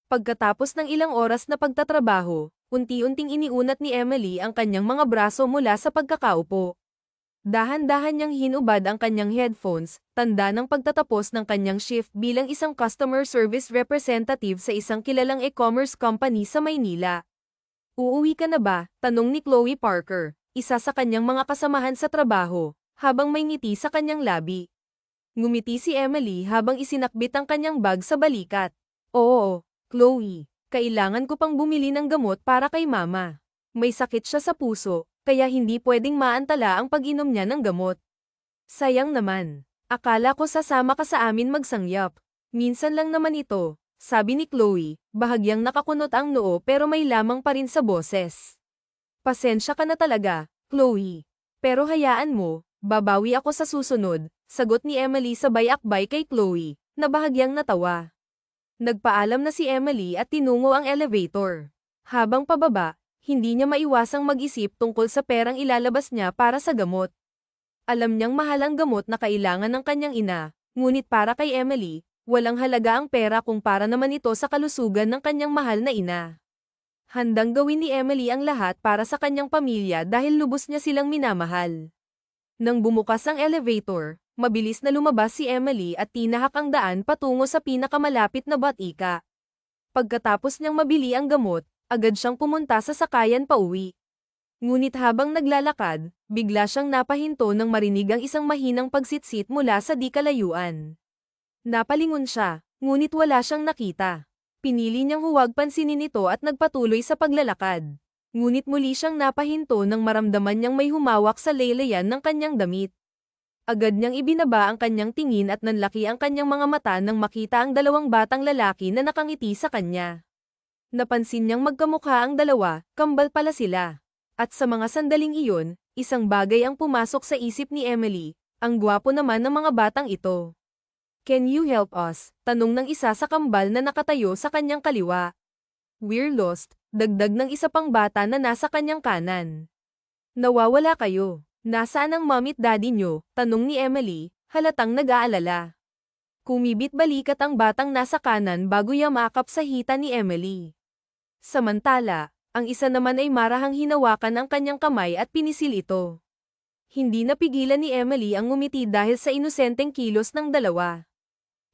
Pagkatapos ng ilang oras na pagtatrabaho, unti-unting iniunat ni Emily ang kanyang mga braso mula sa pagkakaupo. Dahan-dahan niyang hinubad ang kanyang headphones, tanda ng pagtatapos ng kanyang shift bilang isang customer service representative sa isang kilalang e-commerce company sa Maynila. "Uuwi ka na ba?" tanong ni Chloe Parker, isa sa kanyang mga kasamahan sa trabaho, habang may ngiti sa kanyang labi. Ngumiti si Emily habang isinakbit ang kanyang bag sa balikat. "Oo, Chloe. Kailangan ko pang bumili ng gamot para kay mama. May sakit siya sa puso, kaya hindi pwedeng maantala ang pag-inom niya ng gamot." "Sayang naman. Akala ko sasama ka sa amin magsangyap. Minsan lang naman ito," sabi ni Chloe, bahagyang nakakunot ang noo pero may lamang pa rin sa boses. "Pasensya ka na talaga, Chloe. Pero hayaan mo, babawi ako sa susunod," sagot ni Emily sabay akbay kay Chloe, na bahagyang natawa. Nagpaalam na si Emily at tinungo ang elevator. Habang pababa, hindi niya maiwasang mag-isip tungkol sa perang ilalabas niya para sa gamot. Alam niyang mahal ang gamot na kailangan ng kanyang ina, ngunit para kay Emily, walang halaga ang pera kung para naman ito sa kalusugan ng kanyang mahal na ina. Handang gawin ni Emily ang lahat para sa kanyang pamilya dahil lubos niya silang minamahal. Nang bumukas ang elevator, mabilis na lumabas si Emily at tinahak ang daan patungo sa pinakamalapit na batika. Pagkatapos niyang mabili ang gamot, agad siyang pumunta sa sakayan pauwi. Ngunit habang naglalakad, bigla siyang napahinto nang marinig ang isang mahinang pagsitsit mula sa di kalayuan. Napalingon siya, ngunit wala siyang nakita. Pinili niyang huwag pansinin ito at nagpatuloy sa paglalakad. Ngunit muli siyang napahinto nang maramdaman niyang may humawak sa laylayan ng kanyang damit. Agad niyang ibinaba ang kanyang tingin at nanlaki ang kanyang mga mata nang makita ang dalawang batang lalaki na nakangiti sa kanya. Napansin niyang magkamukha ang dalawa, kambal pala sila. At sa mga sandaling iyon, isang bagay ang pumasok sa isip ni Emily, ang gwapo naman ng mga batang ito. "Can you help us?" tanong ng isa sa kambal na nakatayo sa kanyang kaliwa. "We're lost," dagdag ng isa pang bata na nasa kanyang kanan. "Nawawala kayo. Nasaan ang mommy't daddy nyo?" tanong ni Emily, halatang nag-aalala. Kumibit balikat ang batang nasa kanan bago yamakap sa hita ni Emily. Samantala, ang isa naman ay marahang hinawakan ang kanyang kamay at pinisil ito. Hindi napigilan ni Emily ang ngumiti dahil sa inosenteng kilos ng dalawa.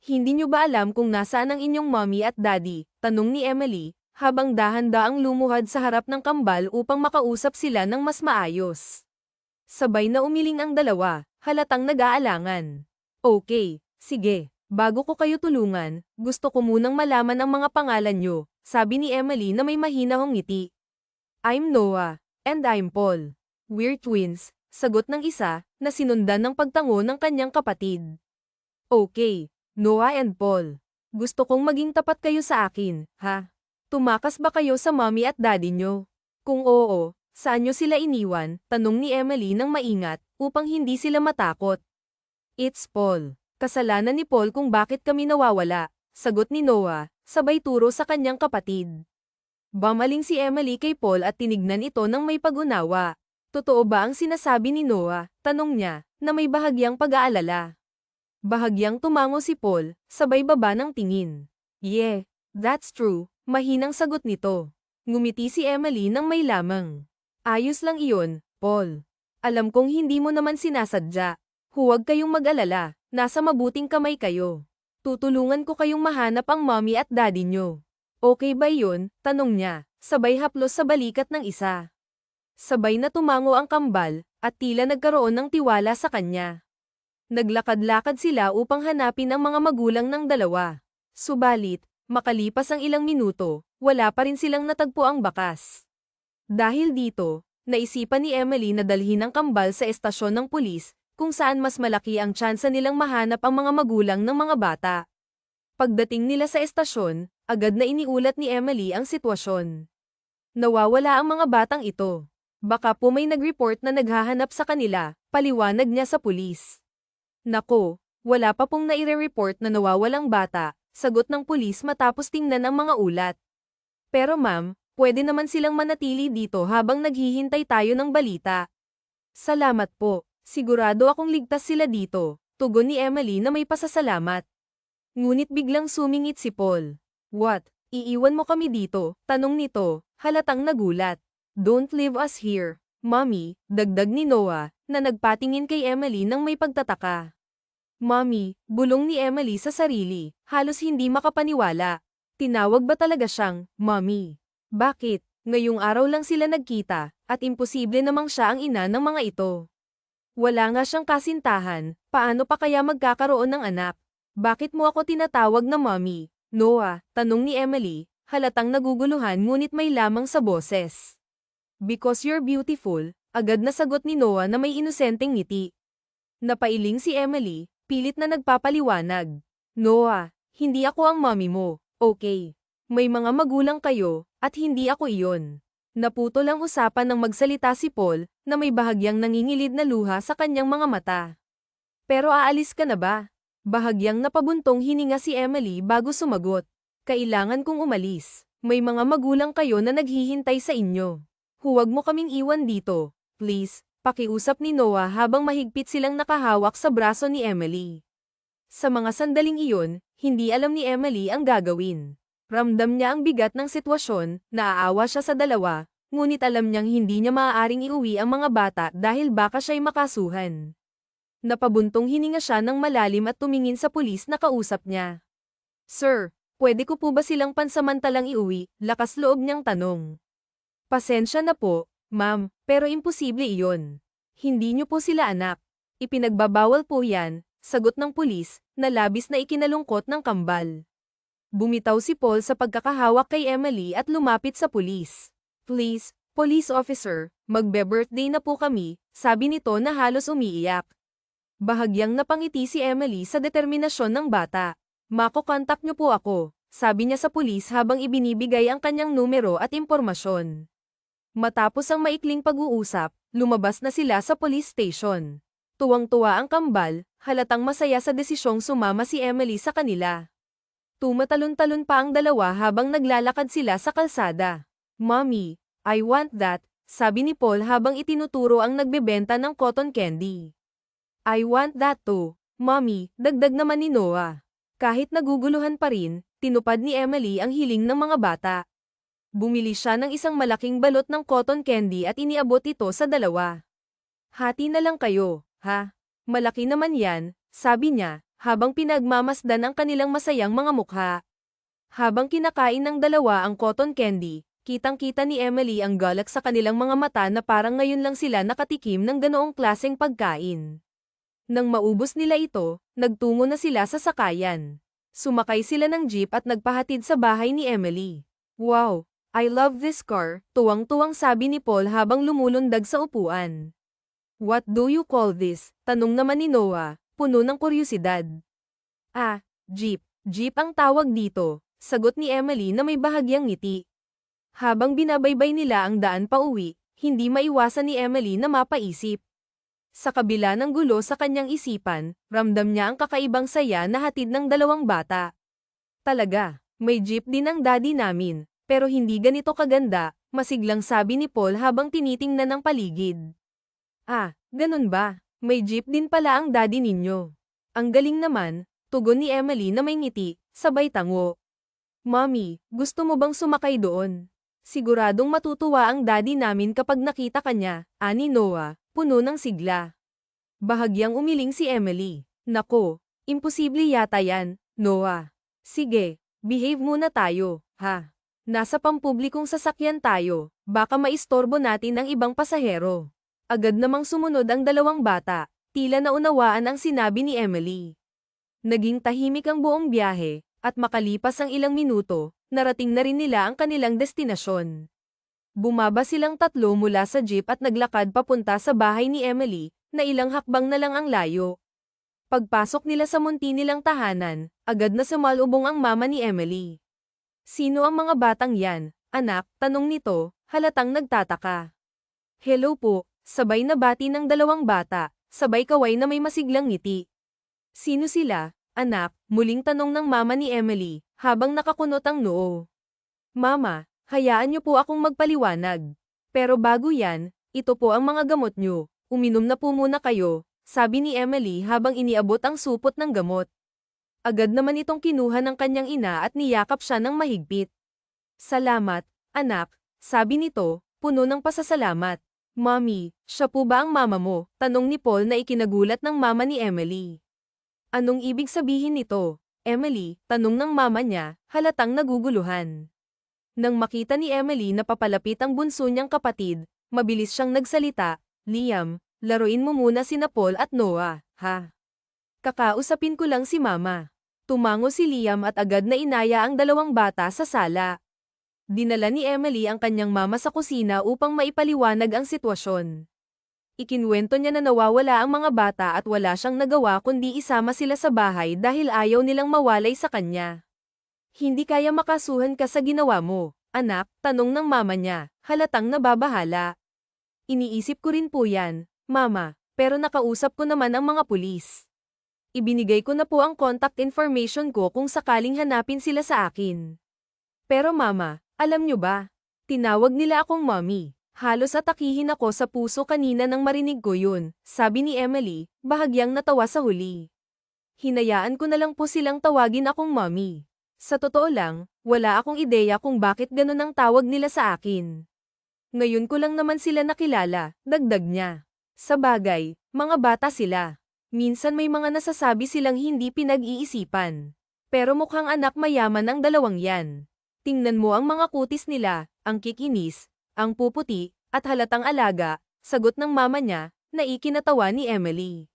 "Hindi nyo ba alam kung nasaan ang inyong mommy at daddy?" tanong ni Emily, habang dahan-daang lumuhad sa harap ng kambal upang makausap sila ng mas maayos. Sabay na umiling ang dalawa, halatang nag-aalangan. "Okay, sige. Bago ko kayo tulungan, gusto ko munang malaman ang mga pangalan nyo," sabi ni Emily na may mahinahong ngiti. "I'm Noah, and I'm Paul. We're twins," sagot ng isa, na sinundan ng pagtango ng kanyang kapatid. "Okay, Noah and Paul. Gusto kong maging tapat kayo sa akin, ha? Tumakas ba kayo sa mommy at daddy nyo? Kung oo, saan nyo sila iniwan?" tanong ni Emily nang maingat, upang hindi sila matakot. "It's Paul. Kasalanan ni Paul kung bakit kami nawawala," sagot ni Noah, sabay turo sa kanyang kapatid. Bumaling si Emily kay Paul at tinignan ito ng may pag-unawa. "Totoo ba ang sinasabi ni Noah?" tanong niya, na may bahagyang pag-aalala. Bahagyang tumango si Paul, sabay baba ng tingin. "Yeah, that's true," mahinang sagot nito. Ngumiti si Emily nang may lamang. "Ayos lang iyon, Paul. Alam kong hindi mo naman sinasadya. Huwag kayong mag-alala, nasa mabuting kamay kayo. Tutulungan ko kayong mahanap ang mommy at daddy nyo. Okay ba yun?" tanong niya, sabay haplos sa balikat ng isa. Sabay na tumango ang kambal, at tila nagkaroon ng tiwala sa kanya. Naglakad-lakad sila upang hanapin ang mga magulang ng dalawa. Subalit, makalipas ang ilang minuto, wala pa rin silang natagpo ang bakas. Dahil dito, naisipan ni Emily na dalhin ang kambal sa estasyon ng pulis, kung saan mas malaki ang tsansa nilang mahanap ang mga magulang ng mga bata. Pagdating nila sa estasyon, agad na iniulat ni Emily ang sitwasyon. Nawawala ang mga batang ito. Baka po may nag-report na naghahanap sa kanila, paliwanag niya sa pulis. Nako, wala pa pong naire-report na nawawalang bata, sagot ng pulis matapos tingnan ang mga ulat. Pero ma'am, pwede naman silang manatili dito habang naghihintay tayo ng balita. Salamat po, sigurado akong ligtas sila dito, tugon ni Emily na may pasasalamat. Ngunit biglang sumingit si Paul. What? Iiwan mo kami dito, tanong nito, halatang nagulat. Don't leave us here, Mommy, dagdag ni Noah, na nagpatingin kay Emily nang may pagtataka. Mommy, bulong ni Emily sa sarili, halos hindi makapaniwala. Tinawag ba talaga siyang, Mommy? Bakit? Ngayong araw lang sila nagkita, at imposible namang siya ang ina ng mga ito. Wala nga siyang kasintahan, paano pa kaya magkakaroon ng anak? Bakit mo ako tinatawag na Mommy? Noah, tanong ni Emily, halatang naguguluhan ngunit may lamang sa boses. Because you're beautiful, agad na sagot ni Noah na may inosenteng ngiti. Napailing si Emily, pilit na nagpapaliwanag. Noah, hindi ako ang mommy mo, okay? May mga magulang kayo, at hindi ako iyon. Naputol ang usapan ng magsalita si Paul, na may bahagyang nangingilid na luha sa kanyang mga mata. Pero aalis ka na ba? Bahagyang napabuntong hininga si Emily bago sumagot. Kailangan kong umalis. May mga magulang kayo na naghihintay sa inyo. Huwag mo kaming iwan dito, please, pakiusap ni Noah habang mahigpit silang nakahawak sa braso ni Emily. Sa mga sandaling iyon, hindi alam ni Emily ang gagawin. Ramdam niya ang bigat ng sitwasyon, naaawa siya sa dalawa, ngunit alam niyang hindi niya maaaring iuwi ang mga bata dahil baka siya'y makasuhan. Napabuntong hininga siya ng malalim at tumingin sa pulis na kausap niya. Sir, pwede ko po ba silang pansamantalang iuwi? Lakas loob niyang tanong. Pasensya na po, ma'am, pero imposible iyon. Hindi niyo po sila anak. Ipinagbabawal po yan, sagot ng pulis, na labis na ikinalungkot ng kambal. Bumitaw si Paul sa pagkakahawak kay Emily at lumapit sa pulis. Please, police officer, magbe-birthday na po kami, sabi nito na halos umiiyak. Bahagyang napangiti si Emily sa determinasyon ng bata. Mako-contact niyo po ako, sabi niya sa pulis habang ibinibigay ang kanyang numero at impormasyon. Matapos ang maikling pag-uusap, lumabas na sila sa police station. Tuwang-tuwa ang kambal, halatang masaya sa desisyong sumama si Emily sa kanila. Tumatalon-talon pa ang dalawa habang naglalakad sila sa kalsada. Mommy, I want that, sabi ni Paul habang itinuturo ang nagbebenta ng cotton candy. I want that too, Mommy, dagdag naman ni Noah. Kahit naguguluhan pa rin, tinupad ni Emily ang hiling ng mga bata. Bumili siya ng isang malaking balot ng cotton candy at iniabot ito sa dalawa. Hati na lang kayo, ha? Malaki naman yan, sabi niya, habang pinagmamasdan ang kanilang masayang mga mukha. Habang kinakain ng dalawa ang cotton candy, kitang-kita ni Emily ang galak sa kanilang mga mata na parang ngayon lang sila nakatikim ng ganoong klaseng pagkain. Nang maubos nila ito, nagtungo na sila sa sakayan. Sumakay sila ng jeep at nagpahatid sa bahay ni Emily. Wow! I love this car, tuwang-tuwang sabi ni Paul habang lumulundag sa upuan. What do you call this? Tanong naman ni Noah, puno ng kuryosidad. Ah, jeep. Jeep ang tawag dito, sagot ni Emily na may bahagyang ngiti. Habang binabaybay nila ang daan pa uwi, hindi maiwasan ni Emily na mapaisip. Sa kabila ng gulo sa kanyang isipan, ramdam niya ang kakaibang saya na hatid ng dalawang bata. Talaga, may jeep din ang daddy namin. Pero hindi ganito kaganda, masiglang sabi ni Paul habang tinitingnan ang paligid. Ah, ganun ba? May jeep din pala ang daddy ninyo. Ang galing naman, tugon ni Emily na may ngiti, sabay tango. Mommy, gusto mo bang sumakay doon? Siguradong matutuwa ang daddy namin kapag nakita ka niya, ani Noah, puno ng sigla. Bahagyang umiling si Emily. Nako, imposible yata yan, Noah. Sige, behave muna tayo, ha? Nasa pampublikong sasakyan tayo, baka maistorbo natin ang ibang pasahero. Agad namang sumunod ang dalawang bata, tila naunawaan ang sinabi ni Emily. Naging tahimik ang buong biyahe, at makalipas ang ilang minuto, narating na rin nila ang kanilang destinasyon. Bumaba silang tatlo mula sa jeep at naglakad papunta sa bahay ni Emily, na ilang hakbang na lang ang layo. Pagpasok nila sa munti nilang tahanan, agad na sumalubong ang mama ni Emily. Sino ang mga batang yan, anak? Tanong nito, halatang nagtataka. Hello po, sabay na bati ng dalawang bata, sabay kaway na may masiglang ngiti. Sino sila, anak? Muling tanong ng mama ni Emily, habang nakakunot ang noo. Mama, hayaan niyo po akong magpaliwanag. Pero bago yan, ito po ang mga gamot niyo, uminom na po muna kayo, sabi ni Emily habang iniabot ang supot ng gamot. Agad naman itong kinuha ng kanyang ina at niyakap siya ng mahigpit. Salamat, anak, sabi nito, puno ng pasasalamat. Mommy, siya po ba ang mama mo? Tanong ni Paul na ikinagulat ng mama ni Emily. Anong ibig sabihin nito? Emily, tanong ng mama niya, halatang naguguluhan. Nang makita ni Emily na papalapit ang bunso niyang kapatid, mabilis siyang nagsalita, Liam, laruin mo muna sina Paul at Noah, ha? Kakausapin ko lang si mama. Tumango si Liam at agad na inaya ang dalawang bata sa sala. Dinala ni Emily ang kanyang mama sa kusina upang maipaliwanag ang sitwasyon. Ikinwento niya na nawawala ang mga bata at wala siyang nagawa kundi isama sila sa bahay dahil ayaw nilang mawalay sa kanya. Hindi kaya makasuhan ka sa ginawa mo, anak, tanong ng mama niya, halatang nababahala. Iniisip ko rin po yan, mama, pero nakausap ko naman ang mga pulis. Ibinigay ko na po ang contact information ko kung sakaling hanapin sila sa akin. Pero mama, alam nyo ba? Tinawag nila akong mommy. Halos atakihin ako sa puso kanina nang marinig ko yun, sabi ni Emily, bahagyang natawa sa huli. Hinayaan ko na lang po silang tawagin akong mommy. Sa totoo lang, wala akong ideya kung bakit ganun ang tawag nila sa akin. Ngayon ko lang naman sila nakilala, dagdag niya. Sa bagay, mga bata sila. Minsan may mga nasasabi silang hindi pinag-iisipan. Pero mukhang anak mayaman ang dalawang yan. Tingnan mo ang mga kutis nila, ang kikinis, ang puputi, at halatang alaga, sagot ng mama niya, na ikinatawa ni Emily.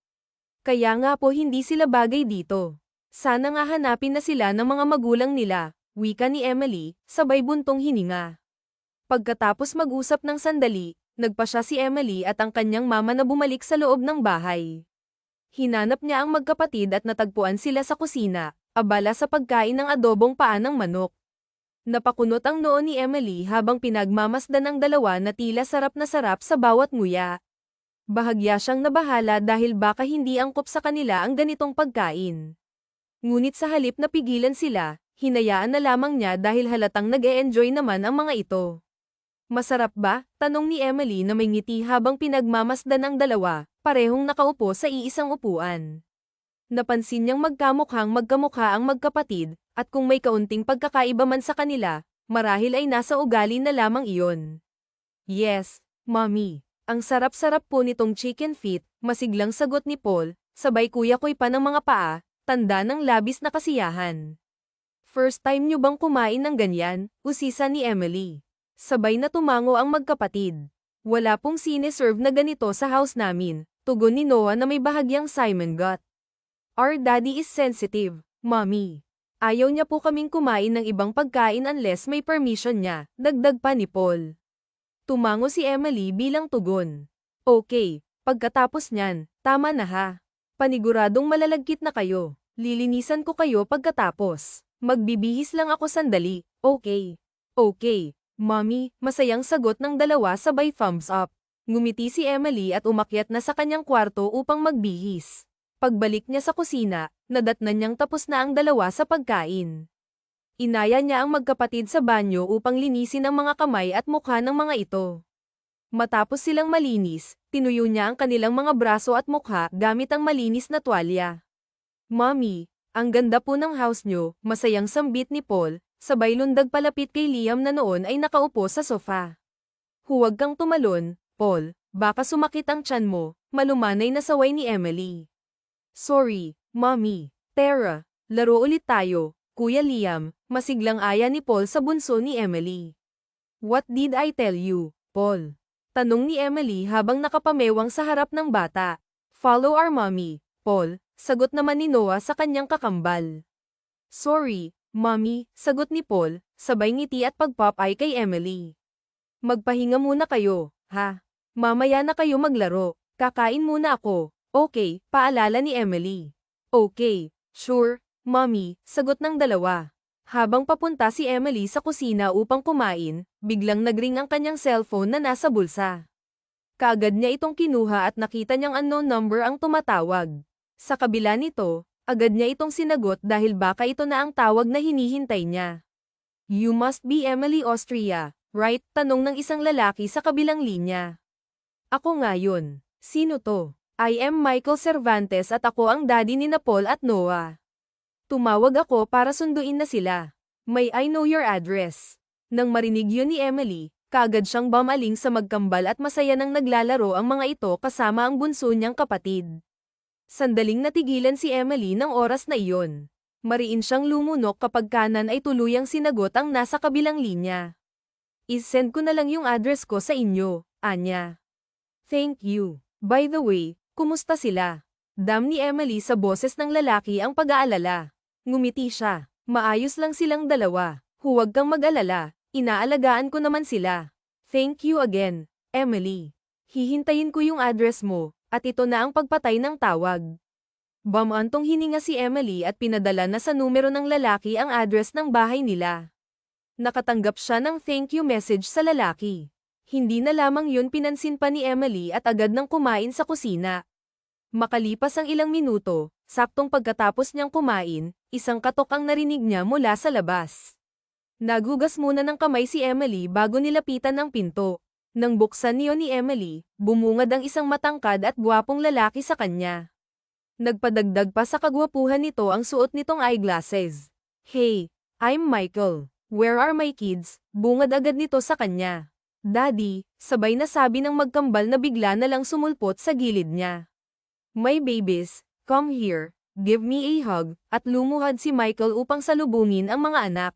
Kaya nga po hindi sila bagay dito. Sana nga hanapin na sila ng mga magulang nila, wika ni Emily, sabay buntong hininga. Pagkatapos mag-usap ng sandali, nagpa siya si Emily at ang kanyang mama na bumalik sa loob ng bahay. Hinanap niya ang magkapatid at natagpuan sila sa kusina, abala sa pagkain ng adobong paa ng manok. Napakunot ang noo ni Emily habang pinagmamasdan ng dalawa na tila sarap na sarap sa bawat nguya. Bahagya siyang nabahala dahil baka hindi angkop sa kanila ang ganitong pagkain. Ngunit sa halip na pigilan sila, hinayaan na lamang niya dahil halatang nag-e-enjoy naman ang mga ito. Masarap ba? Tanong ni Emily na may ngiti habang pinagmamasdan ang dalawa, parehong nakaupo sa iisang upuan. Napansin niyang magkamukha ang magkapatid, at kung may kaunting pagkakaiba man sa kanila, marahil ay nasa ugali na lamang iyon. Yes, mommy. Ang sarap-sarap po nitong chicken feet, masiglang sagot ni Paul, sabay kuya-kuy pa ng mga paa, tanda ng labis na kasiyahan. First time niyo bang kumain ng ganyan? Usisa ni Emily. Sabay na tumango ang magkapatid. Wala pong sine-serve na ganito sa house namin, tugon ni Noah na may bahagyang Simon gut. Our daddy is sensitive, mommy. Ayaw niya po kaming kumain ng ibang pagkain unless may permission niya, dagdag pa ni Paul. Tumango si Emily bilang tugon. Okay, pagkatapos niyan, tama na ha. Paniguradong malalagkit na kayo. Lilinisan ko kayo pagkatapos. Magbibihis lang ako sandali, okay. Okay, mommy, masayang sagot ng dalawa sabay thumbs up. Ngumiti si Emily at umakyat na sa kanyang kwarto upang magbihis. Pagbalik niya sa kusina, nadatnan niyang tapos na ang dalawa sa pagkain. Inaya niya ang magkapatid sa banyo upang linisin ang mga kamay at mukha ng mga ito. Matapos silang malinis, tinuyo niya ang kanilang mga braso at mukha gamit ang malinis na tuwalya. Mommy, ang ganda po ng house niyo, masayang sambit ni Paul, sabay lundag palapit kay Liam na noon ay nakaupo sa sofa. Huwag kang tumalon, Paul, baka sumakit ang tiyan mo, malumanay na saway ni Emily. Sorry, mommy. Tara, laro ulit tayo, Kuya Liam, masiglang aya ni Paul sa bunso ni Emily. What did I tell you, Paul? Tanong ni Emily habang nakapamewang sa harap ng bata. Follow our mommy, Paul, sagot naman ni Noah sa kanyang kakambal. Sorry, mommy, sagot ni Paul, sabay ngiti at pagpop-eye kay Emily. Magpahinga muna kayo, ha? Mamaya na kayo maglaro, kakain muna ako. Okay, paalala ni Emily. Okay, sure, mommy, sagot ng dalawa. Habang papunta si Emily sa kusina upang kumain, biglang nagring ang kanyang cellphone na nasa bulsa. Kaagad niya itong kinuha at nakita niyang unknown number ang tumatawag. Sa kabila nito, agad niya itong sinagot dahil baka ito na ang tawag na hinihintay niya. You must be Emily Austria, right? Tanong ng isang lalaki sa kabilang linya. Ako nga yun. Sino to? I am Michael Cervantes at ako ang daddy ni Paul at Noah. Tumawag ako para sunduin na sila. May I know your address? Nang marinig yun ni Emily, kaagad siyang bumaling sa magkambal at masaya nang naglalaro ang mga ito kasama ang bunso niyang kapatid. Sandaling natigilan si Emily ng oras na iyon. Mariin siyang lumunok kapag kanan ay tuluyang sinagot ang nasa kabilang linya. "I-send ko na lang yung address ko sa inyo, Anya." "Thank you. By the way, kumusta sila?" Dam ni Emily sa boses ng lalaki ang pag-aalala. Ngumiti siya. "Maayos lang silang dalawa. Huwag kang mag-alala. Inaalagaan ko naman sila." "Thank you again, Emily. Hihintayin ko yung address mo, at ito na ang pagpatay ng tawag." Bumantong hininga si Emily at pinadala na sa numero ng lalaki ang address ng bahay nila. Nakatanggap siya ng thank you message sa lalaki. Hindi na lamang yun pinansin pa ni Emily at agad nang kumain sa kusina. Makalipas ang ilang minuto, saktong pagkatapos niyang kumain, isang katok ang narinig niya mula sa labas. Nagugas muna ng kamay si Emily bago nilapitan ang pinto. Nang buksan niyo ni Emily, bumungad ang isang matangkad at gwapong lalaki sa kanya. Nagpadagdag pa sa kagwapuhan nito ang suot nitong eyeglasses. "Hey, I'm Michael. Where are my kids?" Bungad agad nito sa kanya. "Daddy," sabay na sabi ng magkambal na bigla na lang sumulpot sa gilid niya. "My babies, come here, give me a hug," at lumuhad si Michael upang salubungin ang mga anak.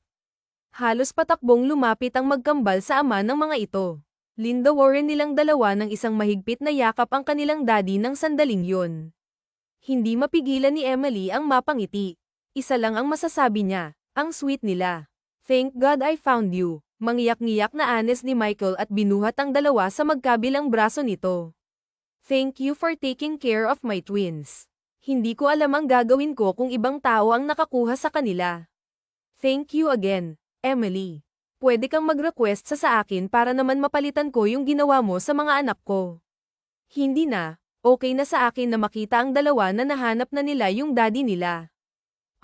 Halos patakbong lumapit ang magkambal sa ama ng mga ito. Lindaworin nilang dalawa ng isang mahigpit na yakap ang kanilang daddy ng sandaling yun. Hindi mapigilan ni Emily ang mapangiti. Isa lang ang masasabi niya, ang sweet nila. "Thank God I found you." Mangiyak-ngiyak na anes ni Michael at binuhat ang dalawa sa magkabilang braso nito. "Thank you for taking care of my twins. Hindi ko alam ang gagawin ko kung ibang tao ang nakakuha sa kanila." "Thank you again, Emily. Pwede kang mag-request sa akin para naman mapalitan ko yung ginawa mo sa mga anak ko." "Hindi na, okay na sa akin na makita ang dalawa na nahanap na nila yung daddy nila."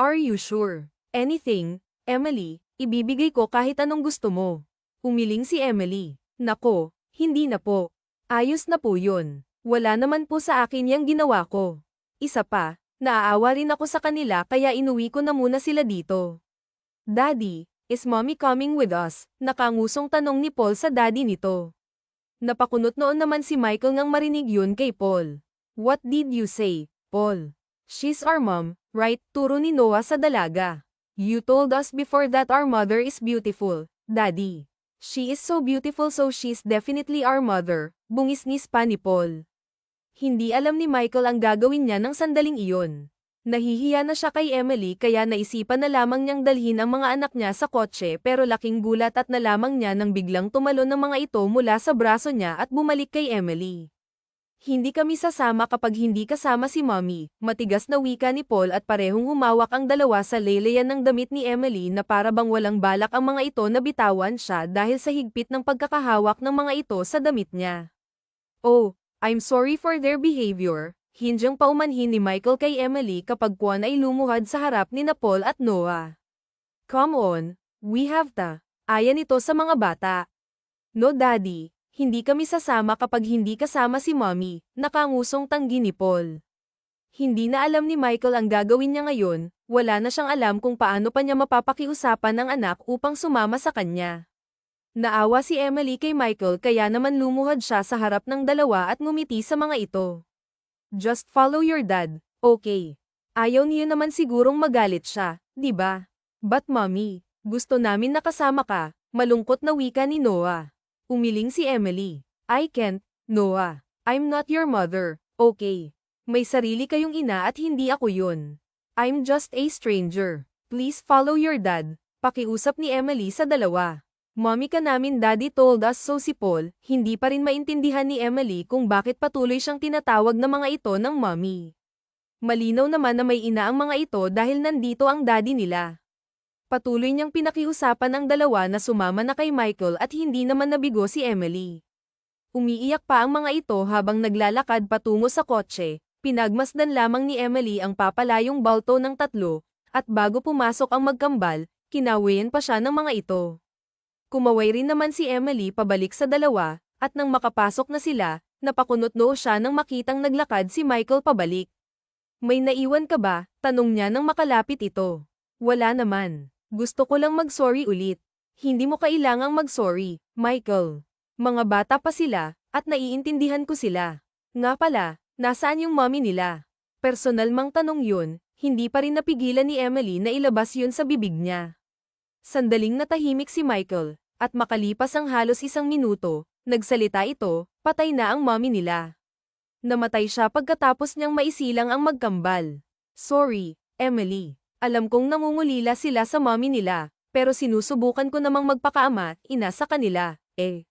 "Are you sure? Anything, Emily, ibibigay ko kahit anong gusto mo." Umiling si Emily. "Nako, hindi na po. Ayos na po yun. Wala naman po sa akin yung ginawa ko. Isa pa, naaawa rin ako sa kanila kaya inuwi ko na muna sila dito." "Daddy, is mommy coming with us?" Nakangusong tanong ni Paul sa daddy nito. Napakunot noon naman si Michael ngang marinig yun kay Paul. "What did you say, Paul?" "She's our mom, right?" Turo ni Noah sa dalaga. "You told us before that our mother is beautiful, Daddy." "She is so beautiful so she's definitely our mother," bungis-ngis pa ni Paul. Hindi alam ni Michael ang gagawin niya ng sandaling iyon. Nahihiya na siya kay Emily kaya naisipan na lamang niyang dalhin ang mga anak niya sa kotse pero laking gulat at nalamang niya nang biglang tumalon ng mga ito mula sa braso niya at bumalik kay Emily. "Hindi kami sasama kapag hindi kasama si Mommy," matigas na wika ni Paul at parehong humawak ang dalawa sa laylayan ng damit ni Emily na para bang walang balak ang mga ito na bitawan siya dahil sa higpit ng pagkakahawak ng mga ito sa damit niya. "Oh, I'm sorry for their behavior." Hindyang paumanhin ni Michael kay Emily kapag puwan ay lumuhad sa harap ni Paul at Noah. "Come on, we have to." Aya nito sa mga bata. "No Daddy, hindi kami sasama kapag hindi kasama si Mommy," nakangusong tanggi ni Paul. Hindi na alam ni Michael ang gagawin niya ngayon, wala na siyang alam kung paano pa niya mapapakiusapan ng anak upang sumama sa kanya. Naawa si Emily kay Michael kaya naman lumuhad siya sa harap ng dalawa at ngumiti sa mga ito. "Just follow your dad, okay?" Ayaw niyo naman sigurong magalit siya, di ba? "But Mommy, gusto namin nakasama ka," malungkot na wika ni Noah. Umiling si Emily. "I can't, Noah. I'm not your mother, okay? May sarili kayong ina at hindi ako yun. I'm just a stranger. Please follow your dad," pakiusap ni Emily sa dalawa. "Mommy ka namin Daddy told us so." Si Paul, hindi pa rin maintindihan ni Emily kung bakit patuloy siyang tinatawag ng mga ito ng Mommy. Malinaw naman na may ina ang mga ito dahil nandito ang daddy nila. Patuloy niyang pinakiusapan ang dalawa na sumama na kay Michael at hindi naman nabigo si Emily. Umiiyak pa ang mga ito habang naglalakad patungo sa kotse, pinagmasdan lamang ni Emily ang papalayong balto ng tatlo, at bago pumasok ang magkambal, kinawayan pa siya ng mga ito. Kumaway rin naman si Emily pabalik sa dalawa, at nang makapasok na sila, napakunot noo siya nang makitang naglakad si Michael pabalik. "May naiwan ka ba?" tanong niya nang makalapit ito. "Wala naman. Gusto ko lang mag-sorry ulit." Hindi mo kailangang mag-sorry, Michael. Mga bata pa sila, at naiintindihan ko sila. Nga pala, nasaan yung mommy nila? Personal mang tanong yun, hindi pa rin napigilan ni Emily na ilabas yun sa bibig niya. Sandaling natahimik si Michael, at makalipas ang halos 1 minuto, nagsalita ito, patay na ang mommy nila. Namatay siya pagkatapos niyang maisilang ang magkambal. Sorry, Emily. Alam kong nangungulila sila sa mommy nila, pero sinusubukan ko namang magpakaama, ina sa kanila, eh.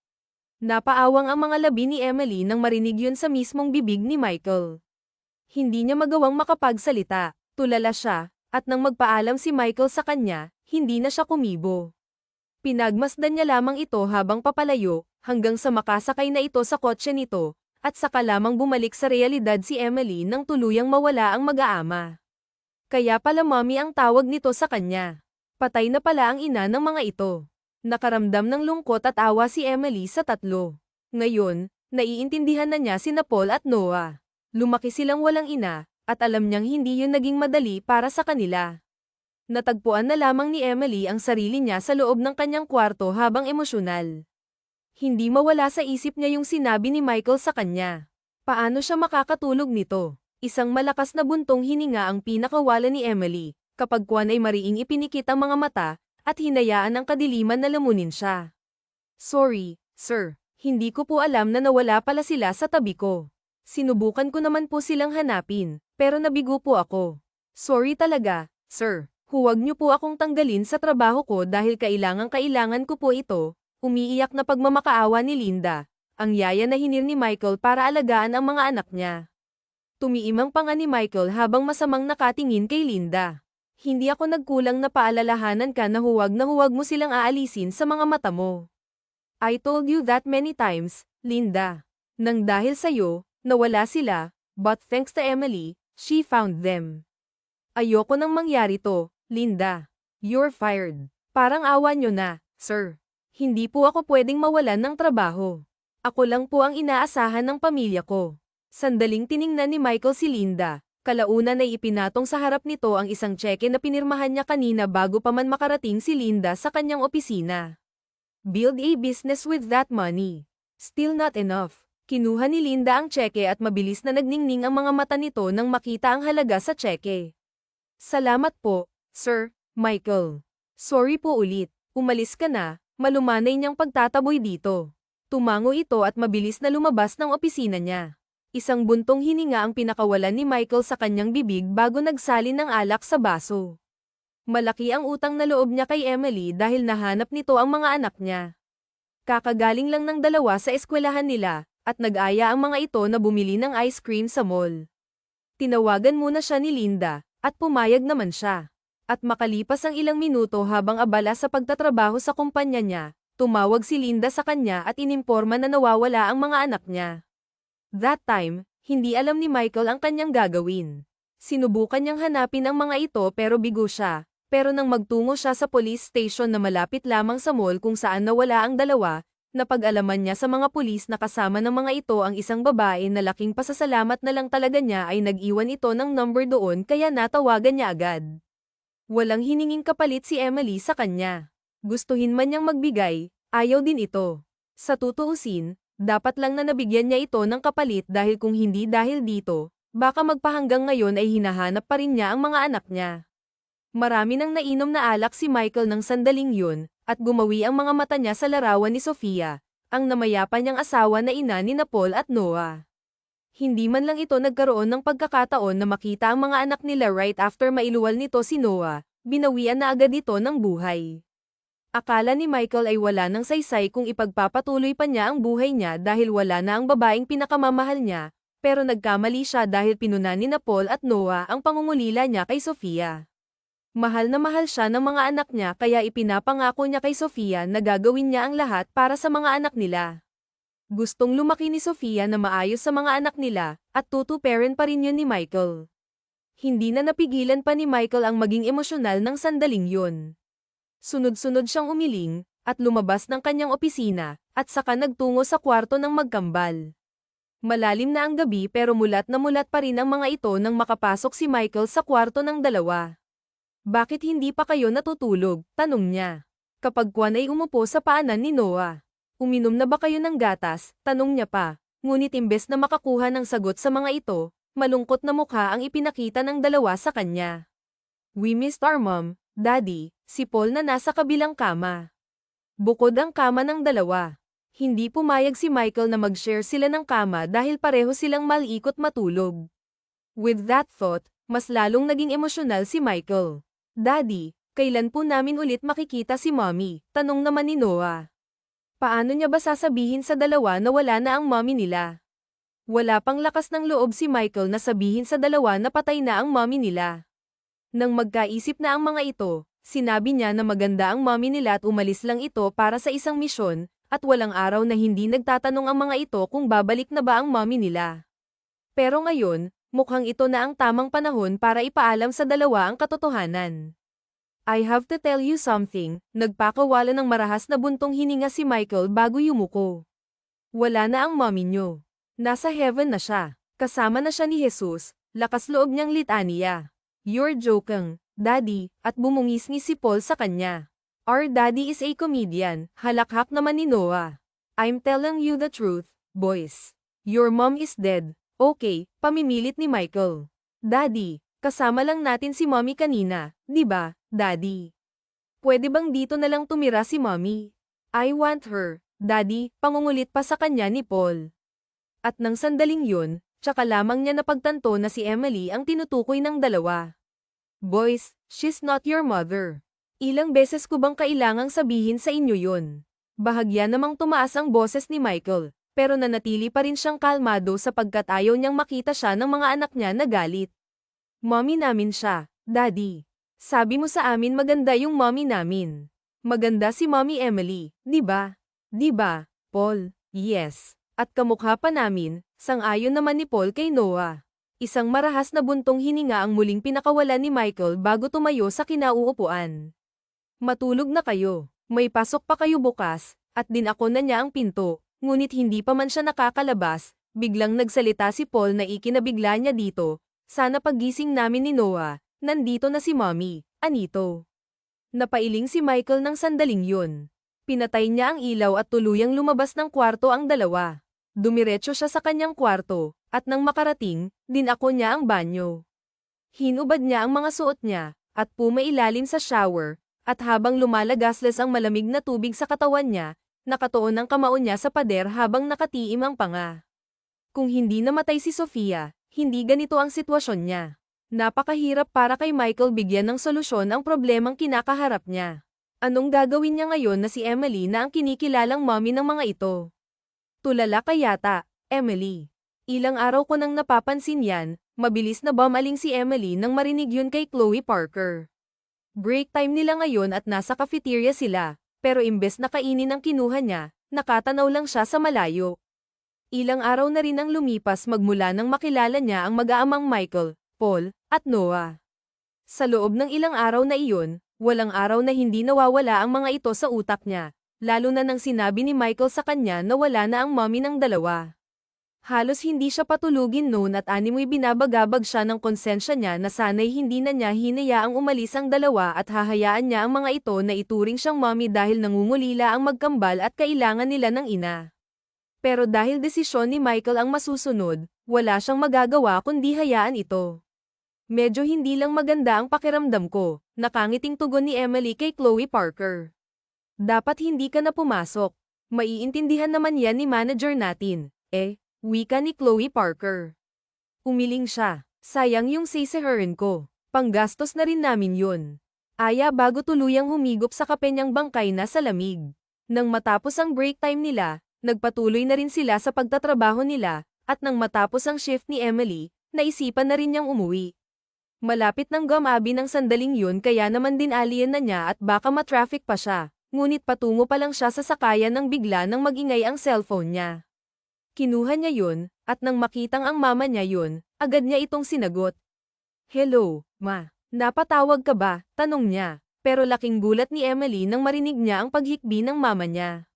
Napaawang ang mga labi ni Emily nang marinig yun sa mismong bibig ni Michael. Hindi niya magawang makapagsalita, tulala siya, at nang magpaalam si Michael sa kanya, hindi na siya kumibo. Pinagmasdan niya lamang ito habang papalayo, hanggang sa makasakay na ito sa kotse nito, at saka lamang bumalik sa realidad si Emily nang tuluyang mawala ang mag-aama. Kaya pala mommy ang tawag nito sa kanya. Patay na pala ang ina ng mga ito. Nakaramdam ng lungkot at awa si Emily sa tatlo. Ngayon, naiintindihan na niya sina Paul at Noah. Lumaki silang walang ina, at alam niyang hindi yun naging madali para sa kanila. Natagpuan na lamang ni Emily ang sarili niya sa loob ng kanyang kwarto habang emosyonal. Hindi mawala sa isip niya yung sinabi ni Michael sa kanya. Paano siya makakatulog nito? Isang malakas na buntong hininga ang pinakawala ni Emily, kapag kuwan ay mariing ipinikit ang mga mata, at hinayaan ang kadiliman na lamunin siya. Sorry, sir. Hindi ko po alam na nawala pala sila sa tabi ko. Sinubukan ko naman po silang hanapin, pero nabigo po ako. Sorry talaga, sir. Huwag niyo po akong tanggalin sa trabaho ko dahil kailangan ko po ito. Umiiyak na pagmamakaawa ni Linda, ang yaya na hinir ni Michael para alagaan ang mga anak niya. Tumiimang panga ni Michael habang masamang nakatingin kay Linda. Hindi ako nagkulang na paalalahanan ka na huwag mo silang aalisin sa mga mata mo. I told you that many times, Linda. Nang dahil sa'yo, nawala sila, but thanks to Emily, she found them. Ayoko nang mangyari to, Linda. You're fired. Parang awa nyo na, sir. Hindi po ako pwedeng mawalan ng trabaho. Ako lang po ang inaasahan ng pamilya ko. Sandaling tiningnan ni Michael si Linda. Kalaunan ay ipinatong sa harap nito ang isang tseke na pinirmahan niya kanina bago pa man makarating si Linda sa kanyang opisina. Build a business with that money. Still not enough. Kinuha ni Linda ang tseke at mabilis na nagningning ang mga mata nito nang makita ang halaga sa tseke. Salamat po, Sir Michael. Sorry po ulit. Umalis ka na. Malumanay niyang pagtataboy dito. Tumango ito at mabilis na lumabas ng opisina niya. Isang buntong hininga ang pinakawalan ni Michael sa kanyang bibig bago nagsalin ng alak sa baso. Malaki ang utang na loob niya kay Emily dahil nahanap nito ang mga anak niya. Kakagaling lang ng dalawa sa eskwelahan nila, at nag-aya ang mga ito na bumili ng ice cream sa mall. Tinawagan muna siya ni Linda, at pumayag naman siya. At makalipas ang ilang minuto habang abala sa pagtatrabaho sa kumpanya niya, tumawag si Linda sa kanya at inimporma na nawawala ang mga anak niya. That time, hindi alam ni Michael ang kanyang gagawin. Sinubukan niyang hanapin ang mga ito pero bigo siya, pero nang magtungo siya sa police station na malapit lamang sa mall kung saan nawala ang dalawa, napag-alaman niya sa mga pulis na kasama ng mga ito ang isang babae na laking pasasalamat na lang talaga niya ay nag-iwan ito ng number doon kaya natawagan niya agad. Walang hininging kapalit si Emily sa kanya. Gustuhin man niyang magbigay, ayaw din ito. Sa tutuusin, dapat lang na nabigyan niya ito ng kapalit dahil kung hindi dahil dito, baka magpahanggang ngayon ay hinahanap pa rin niya ang mga anak niya. Marami nang nainom na alak si Michael ng sandaling yun, at gumawi ang mga mata niya sa larawan ni Sofia, ang namayapa niyang asawa na ina ni Paul at Noah. Hindi man lang ito nagkaroon ng pagkakataon na makita ang mga anak nila right after mailuwal nito si Noah, binawian na agad ito ng buhay. Akala ni Michael ay wala ng saysay kung ipagpapatuloy pa niya ang buhay niya dahil wala na ang babaeng pinakamamahal niya, pero nagkamali siya dahil pinunan ni Paul at Noah ang pangungulila niya kay Sofia. Mahal na mahal siya ng mga anak niya kaya ipinapangako niya kay Sofia na gagawin niya ang lahat para sa mga anak nila. Gustong lumaki ni Sofia na maayos sa mga anak nila, at two-parent pa rin yun ni Michael. Hindi na napigilan pa ni Michael ang maging emosyonal ng sandaling yun. Sunod-sunod siyang umiling, at lumabas ng kanyang opisina, at saka nagtungo sa kwarto ng magkambal. Malalim na ang gabi pero mulat na mulat pa rin ang mga ito nang makapasok si Michael sa kwarto ng dalawa. Bakit hindi pa kayo natutulog? Tanong niya. Kapag Kwan ay umupo sa paanan ni Noah. Uminom na ba kayo ng gatas? Tanong niya pa. Ngunit imbes na makakuha ng sagot sa mga ito, malungkot na mukha ang ipinakita ng dalawa sa kanya. We missed our mom, Daddy, si Paul na nasa kabilang kama. Bukod ang kama ng dalawa. Hindi pumayag si Michael na mag-share sila ng kama dahil pareho silang malikot matulog. With that thought, mas lalong naging emosyonal si Michael. Daddy, kailan po namin ulit makikita si Mommy? Tanong naman ni Noah. Paano niya ba sasabihin sa dalawa na wala na ang mommy nila? Wala pang lakas ng loob si Michael na sabihin sa dalawa na patay na ang mommy nila. Nang magkaisip na ang mga ito, sinabi niya na maganda ang mommy nila at umalis lang ito para sa isang misyon, at walang araw na hindi nagtatanong ang mga ito kung babalik na ba ang mommy nila. Pero ngayon, mukhang ito na ang tamang panahon para ipaalam sa dalawa ang katotohanan. I have to tell you something, nagpakawala ng marahas na buntong hininga si Michael bago yumuko. Wala na ang mommy niyo. Nasa heaven na siya. Kasama na siya ni Jesus, lakas loob niyang litaniya. You're joking, Daddy, at bumungis-ngis si Paul sa kanya. Our daddy is a comedian, halakhak naman ni Noah. I'm telling you the truth, boys. Your mom is dead. Okay, pamimilit ni Michael. Daddy, kasama lang natin si mommy kanina, di ba, Daddy? Pwede bang dito na lang tumira si mommy? I want her, Daddy, pangungulit pa sa kanya ni Paul. At nang sandaling yun, tsaka lamang niya napagtanto na si Emily ang tinutukoy ng dalawa. Boys, she's not your mother. Ilang beses ko bang kailangang sabihin sa inyo yun? Bahagya namang tumaas ang boses ni Michael, pero nanatili pa rin siyang kalmado sapagkat ayaw niyang makita siya ng mga anak niya na galit. Mommy namin siya, Daddy. Sabi mo sa amin maganda yung mommy namin. Maganda si Mommy Emily, di ba? Di ba, Paul? Yes. At kamukha pa namin, sang-ayon naman ni Paul kay Noah. Isang marahas na buntong hininga ang muling pinakawalan ni Michael bago tumayo sa kinauupuan. Matulog na kayo. May pasok pa kayo bukas, at dinako na niya ang pinto, ngunit hindi pa man siya nakakalabas, biglang nagsalita si Paul na ikinabigla niya dito. Sana paggising namin ni Noah, nandito na si Mommy, Anito. Napailing si Michael ng sandaling yun. Pinatay niya ang ilaw at tuluyang lumabas ng kwarto ang dalawa. Dumiretso siya sa kanyang kwarto, at nang makarating, dinako niya ang banyo. Hinubad niya ang mga suot niya, at pumailalim sa shower, at habang lumalagaslas ang malamig na tubig sa katawan niya, nakatuon ang kamao niya sa pader habang nakatiim ang panga. Kung hindi namatay si Sofia, hindi ganito ang sitwasyon niya. Napakahirap para kay Michael bigyan ng solusyon ang problemang kinakaharap niya. Anong gagawin niya ngayon na si Emily na ang kinikilalang mommy ng mga ito? Tulala ka yata, Emily. Ilang araw ko nang napapansin yan, mabilis na bumaling si Emily nang marinig yun kay Chloe Parker. Break time nila ngayon at nasa cafeteria sila, pero imbes na kainin ang kinuha niya, nakatanaw lang siya sa malayo. Ilang araw na rin ang lumipas magmula nang makilala niya ang mag-aamang Michael, Paul, at Noah. Sa loob ng ilang araw na iyon, walang araw na hindi nawawala ang mga ito sa utak niya, lalo na nang sinabi ni Michael sa kanya na wala na ang mommy ng dalawa. Halos hindi siya patulugin noon at animoy binabagabag siya ng konsensya niya na sana'y hindi na niya hinayaang umalis ang dalawa at hahayaan niya ang mga ito na ituring siyang mommy dahil nangungulila ang magkambal at kailangan nila ng ina. Pero dahil desisyon ni Michael ang masusunod, wala siyang magagawa kundi hayaan ito. Medyo hindi lang maganda ang pakiramdam ko, nakangiting tugon ni Emily kay Chloe Parker. Dapat hindi ka na pumasok. Maiintindihan naman yan ni manager natin, wika ni Chloe Parker. Umiling siya. Sayang yung siseherin ko. Panggastos na rin namin yun. Aya bago tuluyang humigop sa kape niyang bangkay na sa lamig. Nang matapos ang break time nila, nagpatuloy na rin sila sa pagtatrabaho nila, at nang matapos ang shift ni Emily, naisipan na rin niyang umuwi. Malapit ng gumabi ng sandaling yun kaya naman din alien na niya at baka matraffic pa siya, ngunit patungo pa lang siya sa sakayan nang bigla nang magingay ang cellphone niya. Kinuha niya yun, at nang makitang ang mama niya yun, agad niya itong sinagot. Hello, ma. Napatawag ka ba? Tanong niya. Pero laking gulat ni Emily nang marinig niya ang paghikbi ng mama niya.